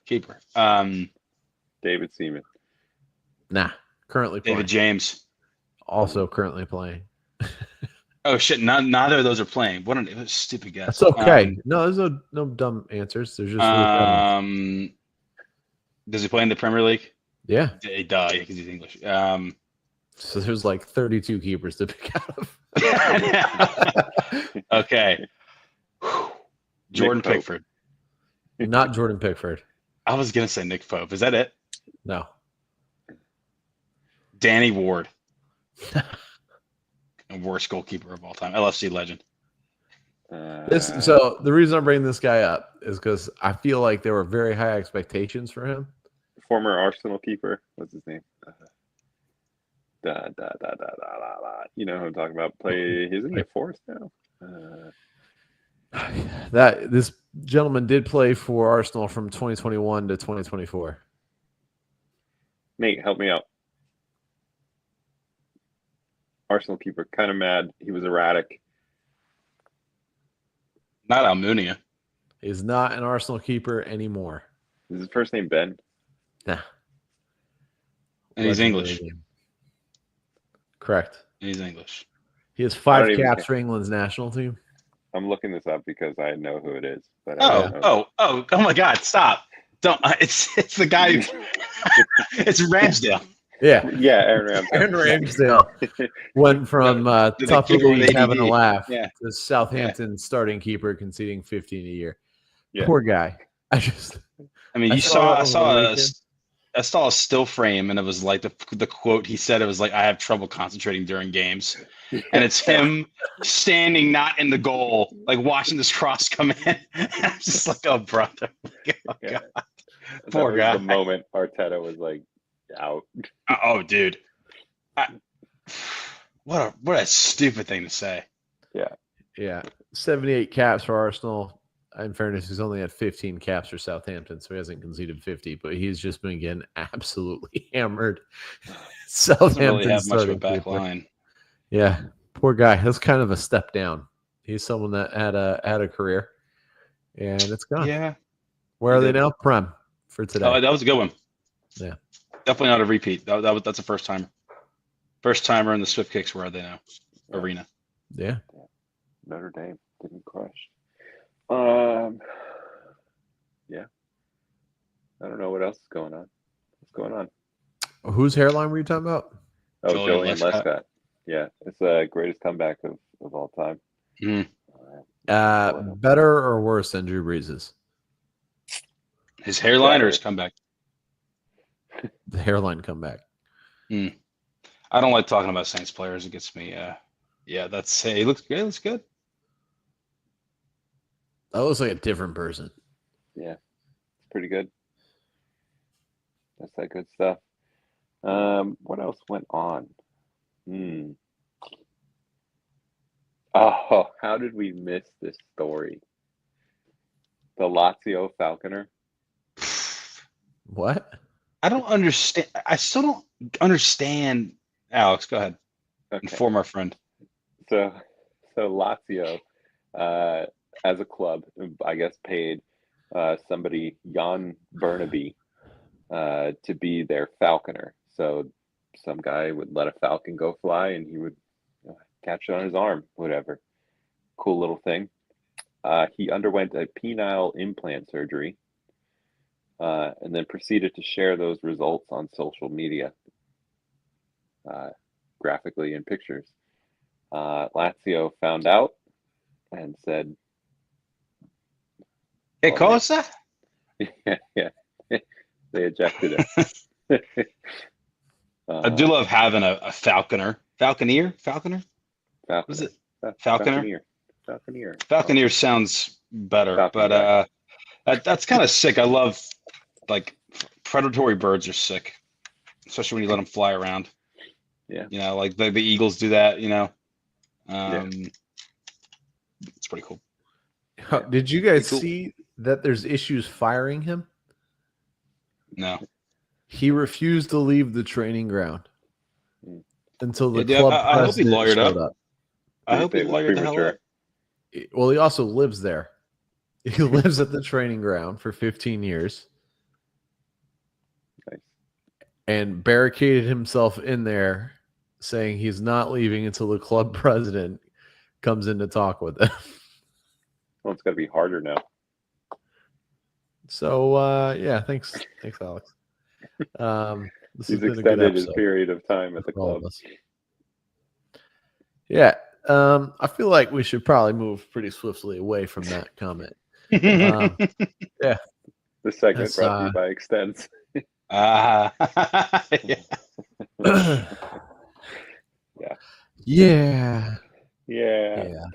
C: keeper?
A: David Seaman.
B: Nah. Currently playing.
C: David James.
B: Also currently playing.
C: Oh shit! Neither of those are playing. What a stupid guess.
B: That's okay. No, there's no dumb answers. There's just really dumb.
C: Does he play in the Premier League?
B: Yeah.
C: Duh, because he's English.
B: So there's like 32 keepers to pick out of.
C: Okay. Jordan
A: Pope.
C: Pickford.
B: Not Jordan Pickford.
C: I was gonna say Nick Pope. Is that it?
B: No.
C: Danny Ward. Worst goalkeeper of all time. LFC legend.
B: So the reason I'm bringing this guy up is because I feel like there were very high expectations for him.
A: Former Arsenal keeper. What's his name? You know who I'm talking about. Isn't he a Forest now?
B: That this gentleman did play for Arsenal from 2021 to 2024.
A: Nate, help me out. Arsenal keeper, kind of mad. He was erratic.
C: Not Almunia.
B: Is not an Arsenal keeper anymore.
A: Is his first name Ben?
B: Nah.
C: And he's
B: Legendary
C: English.
B: game. Correct.
C: And he's English.
B: He has
A: I
B: 5
A: don't even
B: caps
A: care.
B: for England's national team.
A: I'm looking this up because I know who it is. But I don't know.
C: Oh my God! Stop! Don't. It's the guy. It's Ramsdale.
B: Yeah.
A: Yeah, Aaron Ramsdale.
B: Aaron Ramsdale went from
C: The
B: top
C: keeper with
B: league having a
C: ADD.
B: laugh
C: Yeah.
B: to Southampton starting keeper conceding 15 a year.
A: Yeah.
B: Poor guy.
C: I mean,
B: I
C: I
B: saw
C: saw a still frame, and it was like the quote he said. It was like, "I have trouble concentrating during games," and it's him standing not in the goal, like watching this cross come in. I'm just like, "Oh, brother, oh,
A: Yeah.
C: God.
A: That
C: Poor
A: was
C: guy."
A: the moment Arteta was like out.
C: Oh, dude, what a stupid thing to say.
B: Yeah. 78 caps for Arsenal. In fairness, he's only had 15 caps for Southampton, so he hasn't conceded 50, but he's just been getting absolutely hammered.
C: Doesn't
B: Southampton
C: really have much of a
B: starting
C: back
B: keeper.
C: line.
B: Yeah, poor guy. That's kind of a step down. He's someone that had a career, and it's gone.
C: Yeah.
B: Where
C: he
B: are they
C: did.
B: now? Prem for today.
C: Oh, that was a good one.
B: Yeah.
C: Definitely not a repeat. That's a first timer. First timer in the Swift Kicks. Where are they now? Arena.
B: Yeah.
A: Notre Dame didn't crush. Yeah. I don't know what else is going on. What's going on?
B: Whose hairline were you talking about?
A: Oh,
C: Julian
A: Julian
C: Lescott.
A: Lescott. Yeah, it's the greatest comeback of all time.
C: Mm.
B: Better or worse than Drew Brees's?
C: His hairline or his
A: Better.
C: comeback?
B: The hairline comeback.
C: I don't like talking about Saints players. It gets me. Yeah, that's. Hey, he looks good. He looks good.
B: That looks like a different person.
A: Yeah, it's pretty good. That's that good stuff. What else went on? Oh, how did we miss this story? The Lazio Falconer.
B: What?
C: I don't understand. I still don't understand. Alex, go ahead.
A: Okay.
C: Inform our friend.
A: So Lazio, as a club, I guess paid somebody, Jan Burnaby, to be their falconer. So some guy would let a falcon go fly, and he would catch it on his arm, whatever. Cool little thing. He underwent a penile implant surgery, and then proceeded to share those results on social media, graphically in pictures. Lazio found out and said,
C: Hey, cosa?
A: yeah. They ejected it.
C: I do love having a falconer. Falconer? What is it? Falconer? Falconer sounds better,
A: Falcon
C: but that's kind of sick. I love, like, predatory birds are sick, especially when you let them fly around.
A: Yeah.
C: You know, like the eagles do that, you know. It's pretty cool.
B: Did you guys
C: Cool.
B: see that there's issues firing him?
C: No.
B: He refused to leave the training ground until the
C: Yeah,
B: club
C: I hope he
B: president
C: lawyered
B: showed
C: up.
B: up.
C: I hope he
A: It was
C: lawyered the hell
A: premature.
C: up.
B: Well, he also lives there. He lives at the training ground for 15 years.
A: Nice.
B: And barricaded himself in there, saying he's not leaving until the club president comes in to talk with him.
A: Well, it's got to be harder now.
B: So, yeah, thanks, Alex. This
A: He's
B: has been a good
A: extended his
B: episode
A: period of time at the
B: for all of
A: club.
B: us. Yeah, I feel like we should probably move pretty swiftly away from that comment. Yeah,
A: This segment
B: That's,
A: brought to you by Extends.
C: Yeah.
B: yeah.
A: Yeah.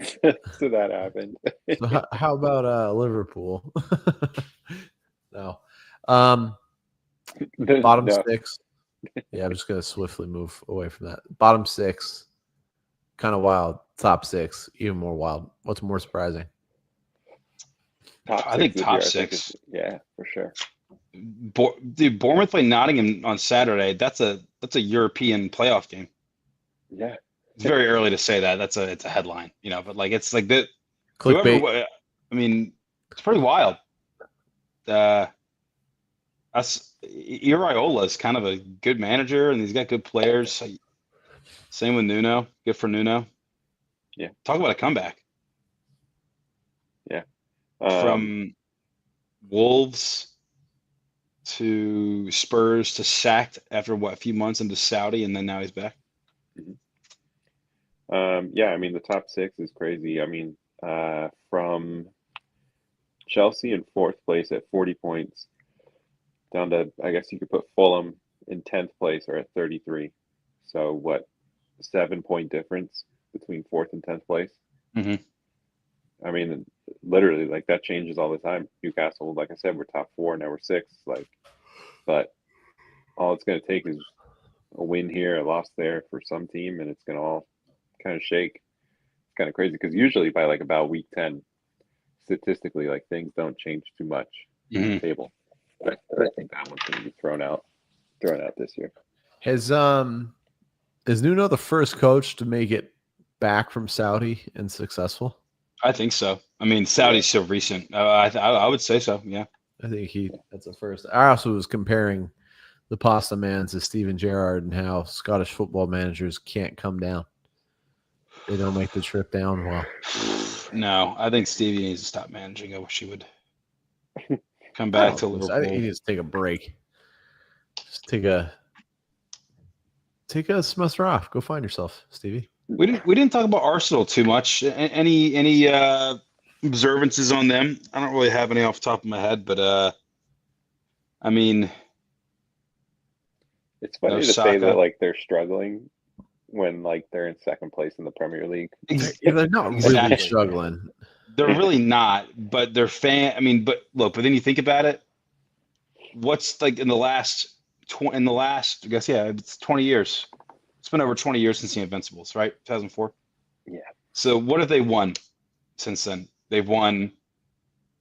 A: So that happened.
B: So how about Liverpool? No. Bottom
A: No.
B: six. Yeah, I'm just gonna swiftly move away from that. Bottom 6, kind of wild. Top 6, even more wild. What's more surprising?
A: Top
C: I
A: six
C: think
A: this
C: top
A: year, I think
C: six.
A: yeah, for sure.
C: Dude, Bournemouth played Nottingham on Saturday. That's a European playoff game.
A: Yeah.
C: It's very early to say that. It's a headline, but like it's like that.
B: Clickbait.
C: I mean, it's pretty wild. Iraola is kind of a good manager, and he's got good players. Same with Nuno. Good for Nuno.
A: Yeah.
C: Talk about a comeback.
A: Yeah.
C: From Wolves to Spurs to sacked after a few months into Saudi, and then now he's back.
A: Yeah, I mean the top 6 is crazy. I mean, from Chelsea in 4th place at 40 points down to, I guess you could put Fulham in 10th place or at 33. So what, 7-point difference between 4th and 10th place?
C: Mm-hmm.
A: I mean, literally, like that changes all the time. Newcastle, like I said, we're top 4, now we're 6. But all it's going to take is a win here, a loss there for some team, and it's going to all kind of shake. It's kind of crazy because usually by like about week 10, statistically, like things don't change too much in the table. But I think that one's going to be thrown out this year.
B: Is Nuno the first coach to make it back from Saudi and successful?
C: I think so. I mean, Saudi's so recent. I would say so. Yeah.
B: I think that's the first. I also was comparing the Pasta Man to Steven Gerrard and how Scottish football managers can't come down. They don't make the trip down well.
C: No, I think Stevie needs to stop managing. I wish he would come back to Liverpool.
B: I think he needs to take a break. Just take a semester off. Go find yourself, Stevie.
C: We didn't talk about Arsenal too much. Any observances on them? I don't really have any off the top of my head, but I mean,
A: it's funny to say that like they're struggling when like they're in 2nd place in the Premier League.
B: They're not really struggling.
C: They're really not, but they're but look, but then you think about it. What's like in the last I guess it's 20 years. It's been over 20 years since the Invincibles, right? 2004.
A: Yeah.
C: So what have they won since then? They've won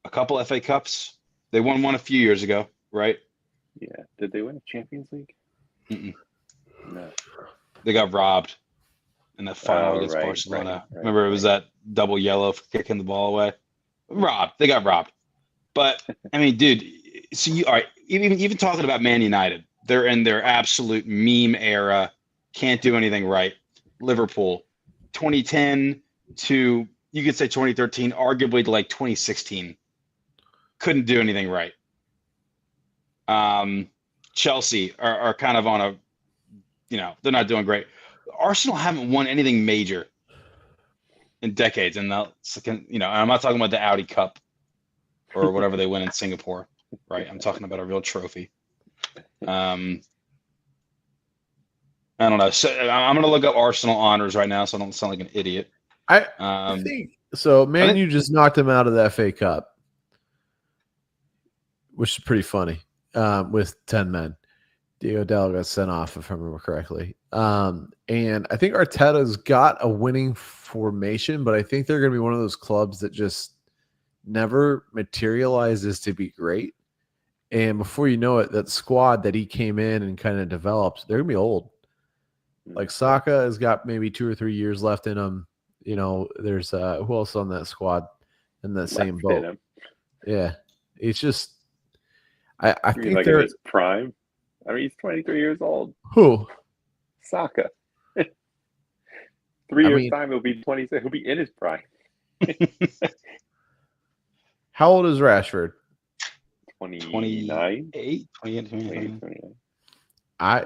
C: a couple FA Cups. They won one a few years ago, right?
A: Yeah. Did they win a Champions League?
C: Mm-mm.
A: No.
C: They got robbed in the final against Barcelona. Remember, it was that double yellow for kicking the ball away. They got robbed. But I mean, dude, so all right, even talking about Man United, they're in their absolute meme era, can't do anything right. Liverpool, 2010 to you could say 2013, arguably to like 2016, couldn't do anything right. Chelsea are kind of on a, they're not doing great. Arsenal haven't won anything major in decades, and I'm not talking about the Audi Cup or whatever they win in Singapore, right? I'm talking about a real trophy. I don't know. So I'm going to look up Arsenal honors right now, so I don't sound like an idiot.
B: I think so. Man, you just knocked him out of the FA Cup, which is pretty funny. With 10 men, Diego Dell got sent off, if I remember correctly. And I think Arteta's got a winning formation, but I think they're going to be one of those clubs that just never materializes to be great. And before you know it, that squad that he came in and kind of developed, they're going to be old. Like Saka has got maybe 2 or 3 years left in him. There's who else on that squad in that same boat? Yeah. It's just I think
A: like
B: they're
A: in his prime. I mean, he's 23 years old.
B: Who?
A: Saka. 3 years time, he'll be 26. He'll be in his prime.
B: How old is Rashford?
A: 29?
C: 28.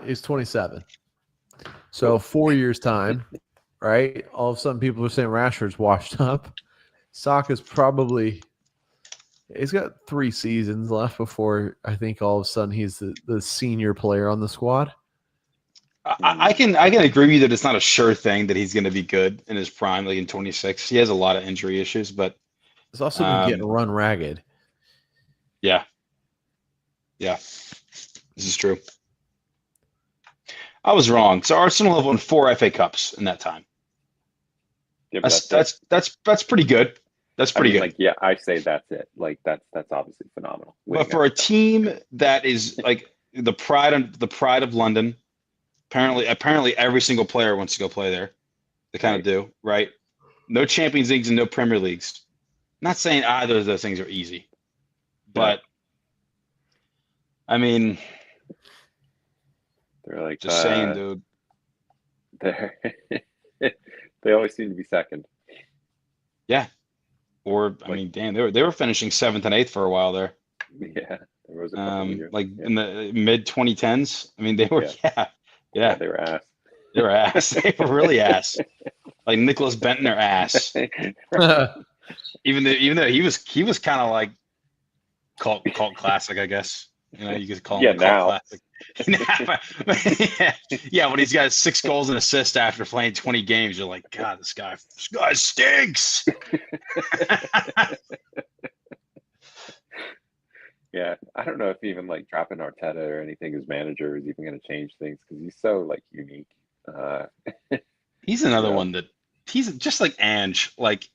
B: He's 27. So 4 years time, right? All of a sudden people are saying Rashford's washed up. Saka's he's got 3 seasons left before I think all of a sudden he's the senior player on the squad.
C: I can agree with you that it's not a sure thing that he's going to be good in his prime, like in 26. He has a lot of injury issues, but
B: he's also been getting run ragged.
C: Yeah. This is true. I was wrong. So Arsenal have won 4 FA Cups in that time.
A: Yeah, but
C: That's pretty good. That's
A: I
C: pretty
A: mean,
C: good.
A: like, yeah, I say that's it. Like, that's obviously phenomenal.
C: But for a team that is like the pride of London, apparently every single player wants to go play there. They kind of do, right? No Champions Leagues and no Premier Leagues. Not saying either of those things are easy, but I mean,
A: they're like
C: just saying, dude.
A: They always seem to be second.
C: Yeah, or I mean, damn, they were finishing 7th and 8th for a while there.
A: Yeah, there was a couple of years.
C: Like in the mid 2010s. I mean, they were
A: yeah, they were ass.
C: They were ass. They were really ass. Like Nicholas Bentner ass. Even though he was kind of like cult classic, I guess. You know, you could call him cult classic. Yeah, when he's got 6 goals and assists after playing 20 games, you're like, God, this guy stinks.
A: Yeah, I don't know if even like dropping Arteta or anything as manager is even going to change things because he's so like unique.
C: He's another one that he's just like Ange. Like,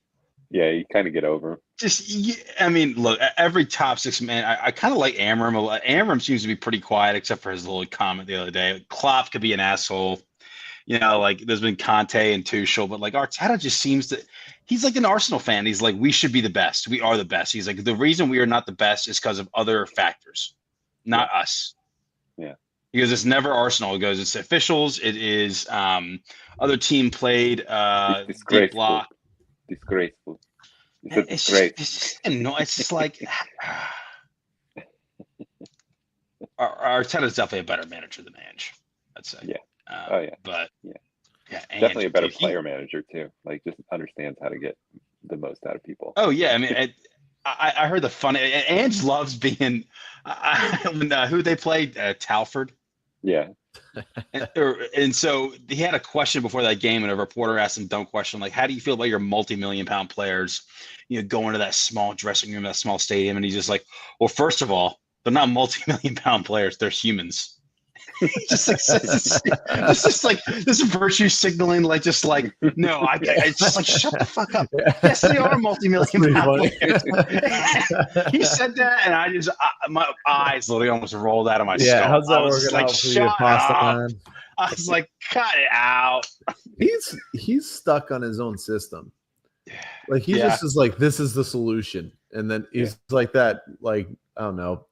A: yeah, you kind of get over him.
C: I mean, look, every top 6 man, I kind of like Amram. Amram seems to be pretty quiet, except for his little comment the other day. Klopp could be an asshole. You know, like there's been Conte and Tuchel, but like Arteta just seems to. He's like an Arsenal fan. He's like, we should be the best. We are the best. He's like, the reason we are not the best is because of other factors, not us.
A: Yeah.
C: Because it's never Arsenal. It goes, it's officials. It is other team played.
A: Disgraceful.
C: Block.
A: Disgraceful.
C: It's just annoying. It's just like Arteta's definitely a better manager than Ange, I'd say.
A: Yeah.
C: But Ange,
A: definitely a better player manager too. Like, just understands how to get the most out of people.
C: Oh yeah, I mean, I heard the funny. Ange loves being who they played, Talford.
A: Yeah.
C: And so he had a question before that game, and a reporter asked him a dumb question like, "How do you feel about your multi-million-pound players? You know, going to that small dressing room, that small stadium?" And he's just like, "Well, first of all, they're not multi-million-pound players; they're humans." Just like it's just like this virtue signaling, like just like no, it's just like shut the fuck up. Yes, they are multi-million-pound players. He said that, and my eyes literally almost rolled out of my skull.
B: Yeah, how's that working
C: like,
B: out for you, Pasta Man?
C: I was like, cut it out.
B: He's stuck on his own system. Like he just is like, this is the solution, and then he's like that, like I don't know,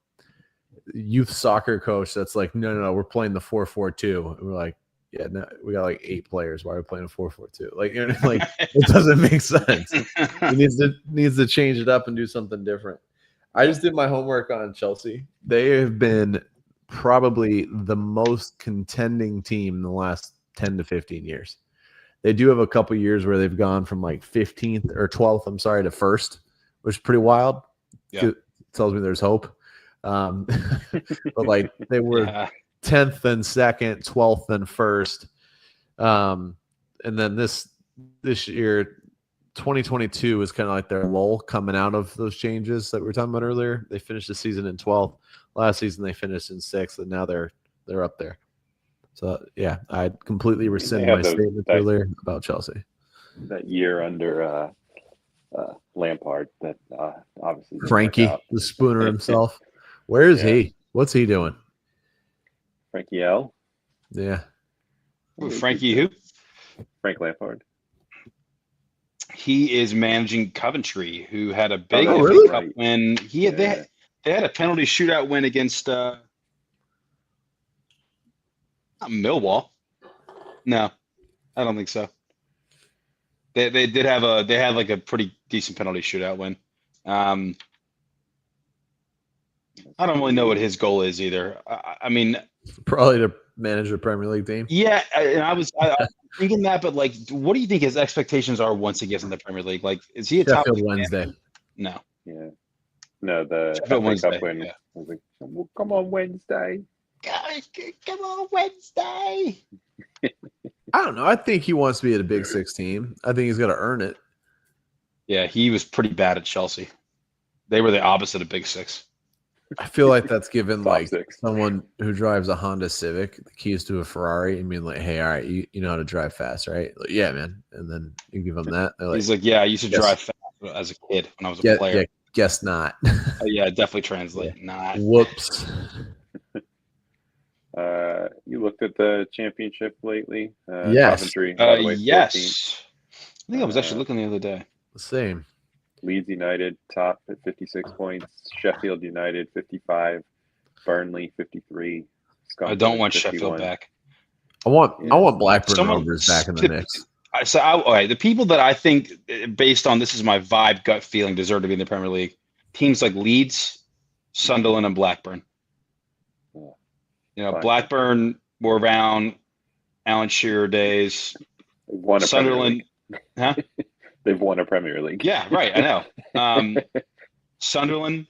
B: youth soccer coach that's like, no, we're playing the 4-4-2. And we're like, yeah, no, we got like 8 players. Why are we playing a 4-4-2? Like, you know, like it doesn't make sense. He needs to change it up and do something different. I just did my homework on Chelsea. They have been probably the most contending team in the last 10 to 15 years. They do have a couple years where they've gone from like 15th or 12th, to first, which is pretty wild. Yeah. It tells me there's hope. But like they were 10th and 2nd, 12th and 1st. And then this year, 2022 is kind of like their lull coming out of those changes that we were talking about earlier. They finished the season in 12th. Last season they finished in 6th, and now they're up there. So yeah, I completely rescind my statement earlier about Chelsea.
A: That year under Lampard, that obviously
B: Frankie, the Spooner himself. Where is he? What's he doing?
A: Frankie L.
B: Yeah.
C: Frankie who?
A: Frank Lampard.
C: He is managing Coventry, who had a big
B: FA
C: Cup win. They had a penalty shootout win against Millwall. No, I don't think so. They had like a pretty decent penalty shootout win. I don't really know what his goal is either. I mean,
B: probably to manage the Premier League team.
C: Yeah, and I was thinking that, but like, what do you think his expectations are once he gets in the Premier League? Like, is he a top
B: Wednesday?
C: No.
A: Yeah. No, the
C: Sheffield Wednesday.
A: Cup win. Yeah. I was like, well, come on, Wednesday.
C: Come on, Wednesday.
B: I don't know. I think he wants to be at a Big Six team. I think he's got to earn it.
C: Yeah, he was pretty bad at Chelsea. They were the opposite of Big Six.
B: I feel like that's given
A: Top
B: like
A: 6.
B: someone who drives a Honda Civic the keys to a Ferrari and being like, "Hey, all right, you know how to drive fast, right?" Like, yeah, man. And then you give them that. They're like,
C: He's like, yeah, I used to
B: Yes.
C: drive fast as a kid when I was a
B: yeah,
C: player.
B: yeah, guess not.
C: Oh, yeah, definitely translate. Not.
B: Whoops.
A: You looked at the championship lately?
B: Yes.
A: Coventry, by the way, 14th.
C: Yes. I think I was actually looking the other day.
B: Same.
A: Leeds United top at 56 points. Sheffield United 55. Burnley 53.
C: I don't
A: Scunthorpe,
C: want
A: 51.
C: Sheffield back.
B: I want Blackburn
C: Someone-
B: Rovers back in the mix.
C: All right, the people that I think, based on this is my vibe, gut feeling, deserve to be in the Premier League. Teams like Leeds, Sunderland, and Blackburn.
A: Yeah.
C: You know,
A: Fine.
C: Blackburn were around Alan Shearer days.
A: They've won a
C: Sunderland, huh?
A: They've won a Premier League.
C: Yeah, right. I know. Sunderland.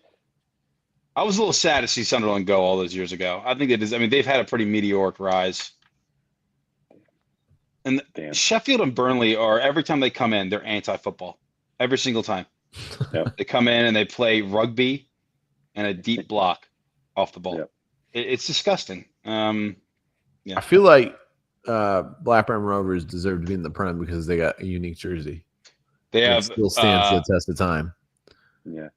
C: I was a little sad to see Sunderland go all those years ago. I think it is. I mean, they've had a pretty meteoric rise. And
A: Damn.
C: Sheffield and Burnley are, every time they come in, they're anti-football. Every single time.
A: Yep.
C: They come in and they play rugby and a deep block off the ball.
A: Yep.
C: It's disgusting.
B: I feel like Blackburn Rovers deserve to be in the Prem because they got a unique jersey.
C: They
B: It
C: have.
B: still stands the test of time.
A: Yeah.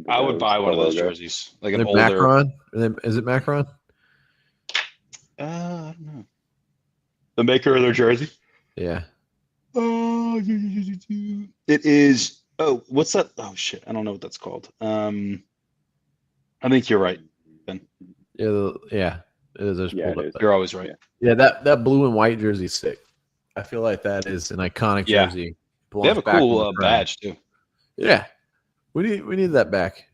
C: I would buy one of those
A: logo.
C: jerseys, like an
B: Is it
C: older.
B: Macron? Is it Macron?
C: I don't know. The maker of their jersey.
B: Yeah.
C: Oh, it is. Oh, what's that? Oh shit, I don't know what that's called. I think you're right.
B: Yeah. It is. I just
A: Yeah,
B: pulled
A: it
B: up.
A: is.
C: You're always right.
B: Yeah, that blue and white jersey's sick. I feel like that is an iconic
C: Yeah.
B: jersey.
C: They have a
B: Belongs back in
C: cool
B: the Prem.
C: badge too.
B: Yeah. We need that back.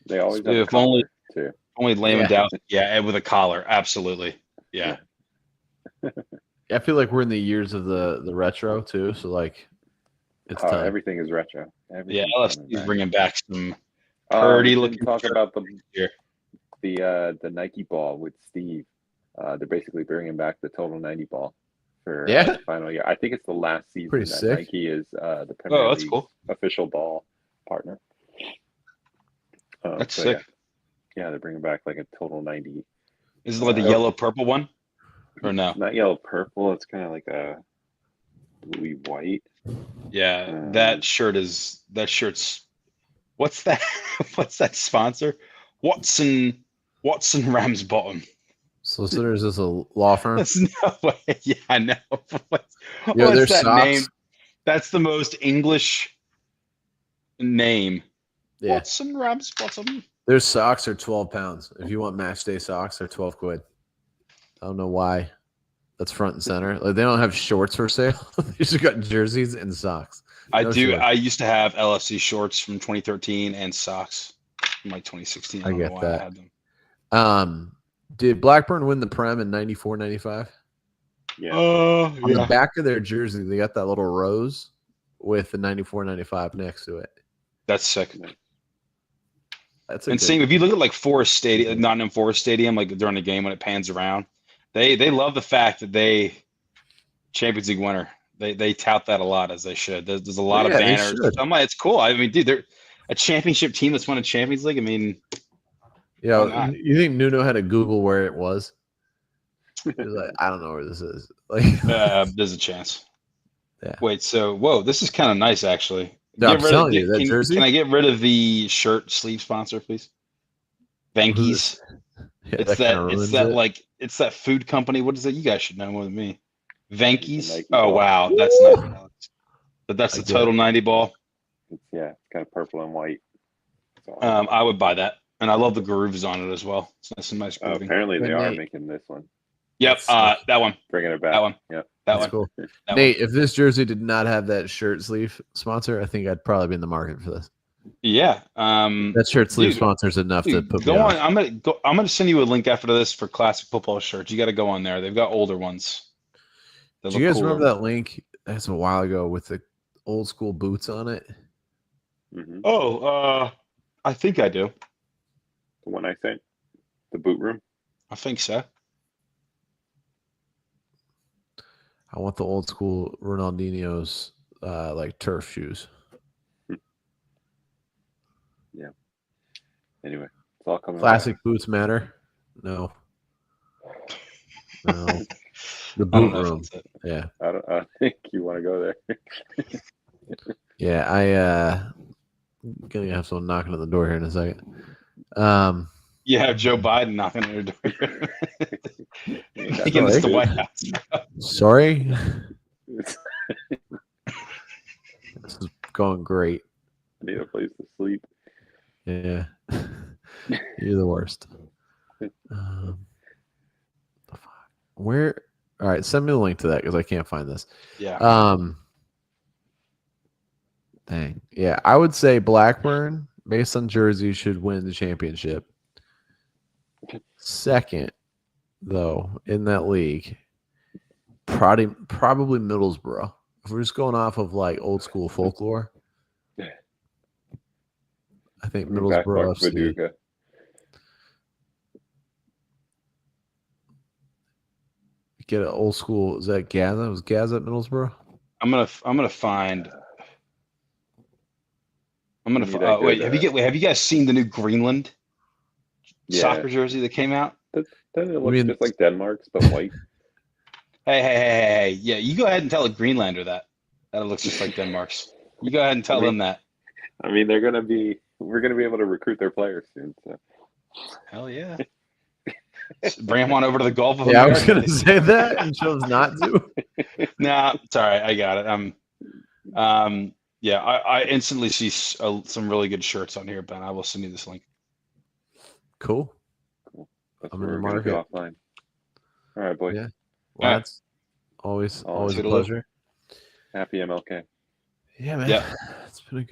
A: They always have
C: If
A: a collar,
C: only-
A: too.
C: Only Layman
B: Yeah.
C: Dowd. Yeah, and with a collar. Absolutely. Yeah.
B: I feel like we're in the years of the retro too. So like, it's
A: Oh,
B: time.
A: everything is retro.
C: Yeah,
A: Everything's
C: LFC
A: coming
C: is
A: back.
C: bringing back some
A: We
C: pretty
A: can
C: looking.
A: talk about
C: here.
A: the Nike ball with Steve. They're basically bringing back the total 90 ball for
B: Yeah?
A: the final year. I think it's the last season
B: Pretty
A: that
B: sick.
A: Nike is the Premier
C: Oh, that's
A: League's
C: cool.
A: official ball partner.
C: That's
A: so
C: sick.
A: Yeah, they're bringing back like a total 90.
C: Is it like the
A: Oh.
C: yellow purple one? Or no?
A: It's not yellow purple. It's kind of like a bluey white.
C: Yeah, that shirt's what's that? What's that sponsor? Watson Ramsbottom.
B: Solicitors is a law firm.
C: That's no way. Yeah, I know. What's
B: their
C: that
B: socks.
C: name? That's the most English name.
B: Yeah.
C: Watson Ramsbottom.
B: Their socks are 12 pounds. If you want match day socks, they're 12 quid. I don't know why. That's front and center. Like they don't have shorts for sale. They just got jerseys and socks.
C: I
B: No
C: do.
B: shorts.
C: I used to have LFC shorts from 2013 and socks from like 2016. I don't
B: get
C: know why
B: that.
C: I had them.
B: Did Blackburn win the Prem in 94, 95?
A: Yeah.
B: On the back of their jersey, they got that little rose with the 94, 95 next to it.
C: That's sick.
B: That's
C: And same if you look at like Forest Stadium, Nottingham Forest Stadium, like during the game when it pans around, they love the fact that they Champions League winner. They tout that a lot, as they should. There's a lot of
B: Yeah, they
C: banners.
B: should.
C: I'm like, it's cool. I mean, dude, they're a championship team that's won a Champions League. I mean,
B: Yeah,
C: why not?
B: you think Nuno had to Google where it was? He was like, I don't know where this is. Like,
C: there's a chance.
B: Yeah.
C: Wait, so whoa, this is kind of nice actually.
B: No, I'm
C: Get rid
B: telling
C: of,
B: you, that jersey.
C: Can I get rid of the shirt sleeve sponsor, please? Venky's.
B: Yeah,
C: It's
B: kinda
C: that. It's
B: ruins
C: that
B: it.
C: like. It's that food company. What is it? You guys should know more than me. Venky's.
A: Nike
C: Oh
A: ball.
C: wow, that's nice. But that's
B: I
C: the
B: get
C: total 90 ball.
A: It's kind of purple and white. So,
C: I would buy that, and I love the grooves on it as well. It's nice grooving.
A: apparently they
B: Good
A: are
B: Nate.
A: making this one,
C: Yep,
B: That's
C: that one.
A: bringing it back.
C: That one.
A: Yep.
C: That
B: That's
C: one.
B: cool.
C: That
B: Nate, if this jersey did not have that shirt sleeve sponsor, I think I'd probably be in the market for this.
C: one. Yeah.
B: That shirt sleeve
C: Dude,
B: sponsor is enough to
C: Dude,
B: put me
C: go on.
B: off.
C: I'm gonna send you a link after this for classic football shirts. You got to go on there. They've got older ones. They
B: Do you
C: look
B: guys
C: cooler.
B: remember that link? That's a while ago with the old school boots on it.
A: Hmm.
C: Oh, I think I do.
A: The one I sent, the boot room.
C: I think so.
B: I want the old school Ronaldinho's like turf shoes.
A: Anyway, It's all coming
B: Classic
A: back.
B: boots matter. No. The
C: I
B: boot
C: don't know if
B: room.
C: that's it.
B: Yeah.
A: I don't think you want to go there.
B: Yeah. Gonna have someone knocking on the door here in a second.
C: You have Joe Biden knocking on your door. Thinking it's the White House.
B: Sorry. This is going great.
A: I need a place to sleep.
B: Yeah. You're the worst. Where? All right, send me the link to that because I can't find this.
C: Yeah.
B: Dang. Yeah, I would say Blackburn, based on Jersey, should win the championship. Second, though, in that league, probably Middlesbrough. If we're just going off of like old school folklore, I think
A: Back
B: Middlesbrough
A: Mark
B: FC.
A: Viduka.
B: Get an old school. Is that Gaza? Was Gaza at Middlesbrough?
C: I'm gonna find.
A: You need that
C: wait.
A: good,
C: Have you guys seen the new Greenland
A: Yeah.
C: soccer jersey that came out?
A: Doesn't it look
B: mean-
A: just like Denmark's but white?
C: Hey. Yeah, you go ahead and tell a Greenlander that. That looks just like Denmark's. You go ahead and tell them that.
A: I mean, we're gonna be able to recruit their players soon. So
C: Hell yeah. Bring them on over to the Gulf of
B: Yeah, I
C: America.
B: was gonna say that and chose not to.
C: Nah, it's all right. I got it. Yeah, I instantly see some really good shirts on here, Ben. I will send you this link.
B: Cool.
A: that's
B: I'm
A: where
B: in the
A: we're gonna be
B: market.
A: offline. All right, boys.
B: Yeah.
C: All right.
B: Lads, always a
C: Toodaloo.
B: pleasure.
A: Happy MLK.
B: Yeah, man.
C: Yep.
B: It's been a good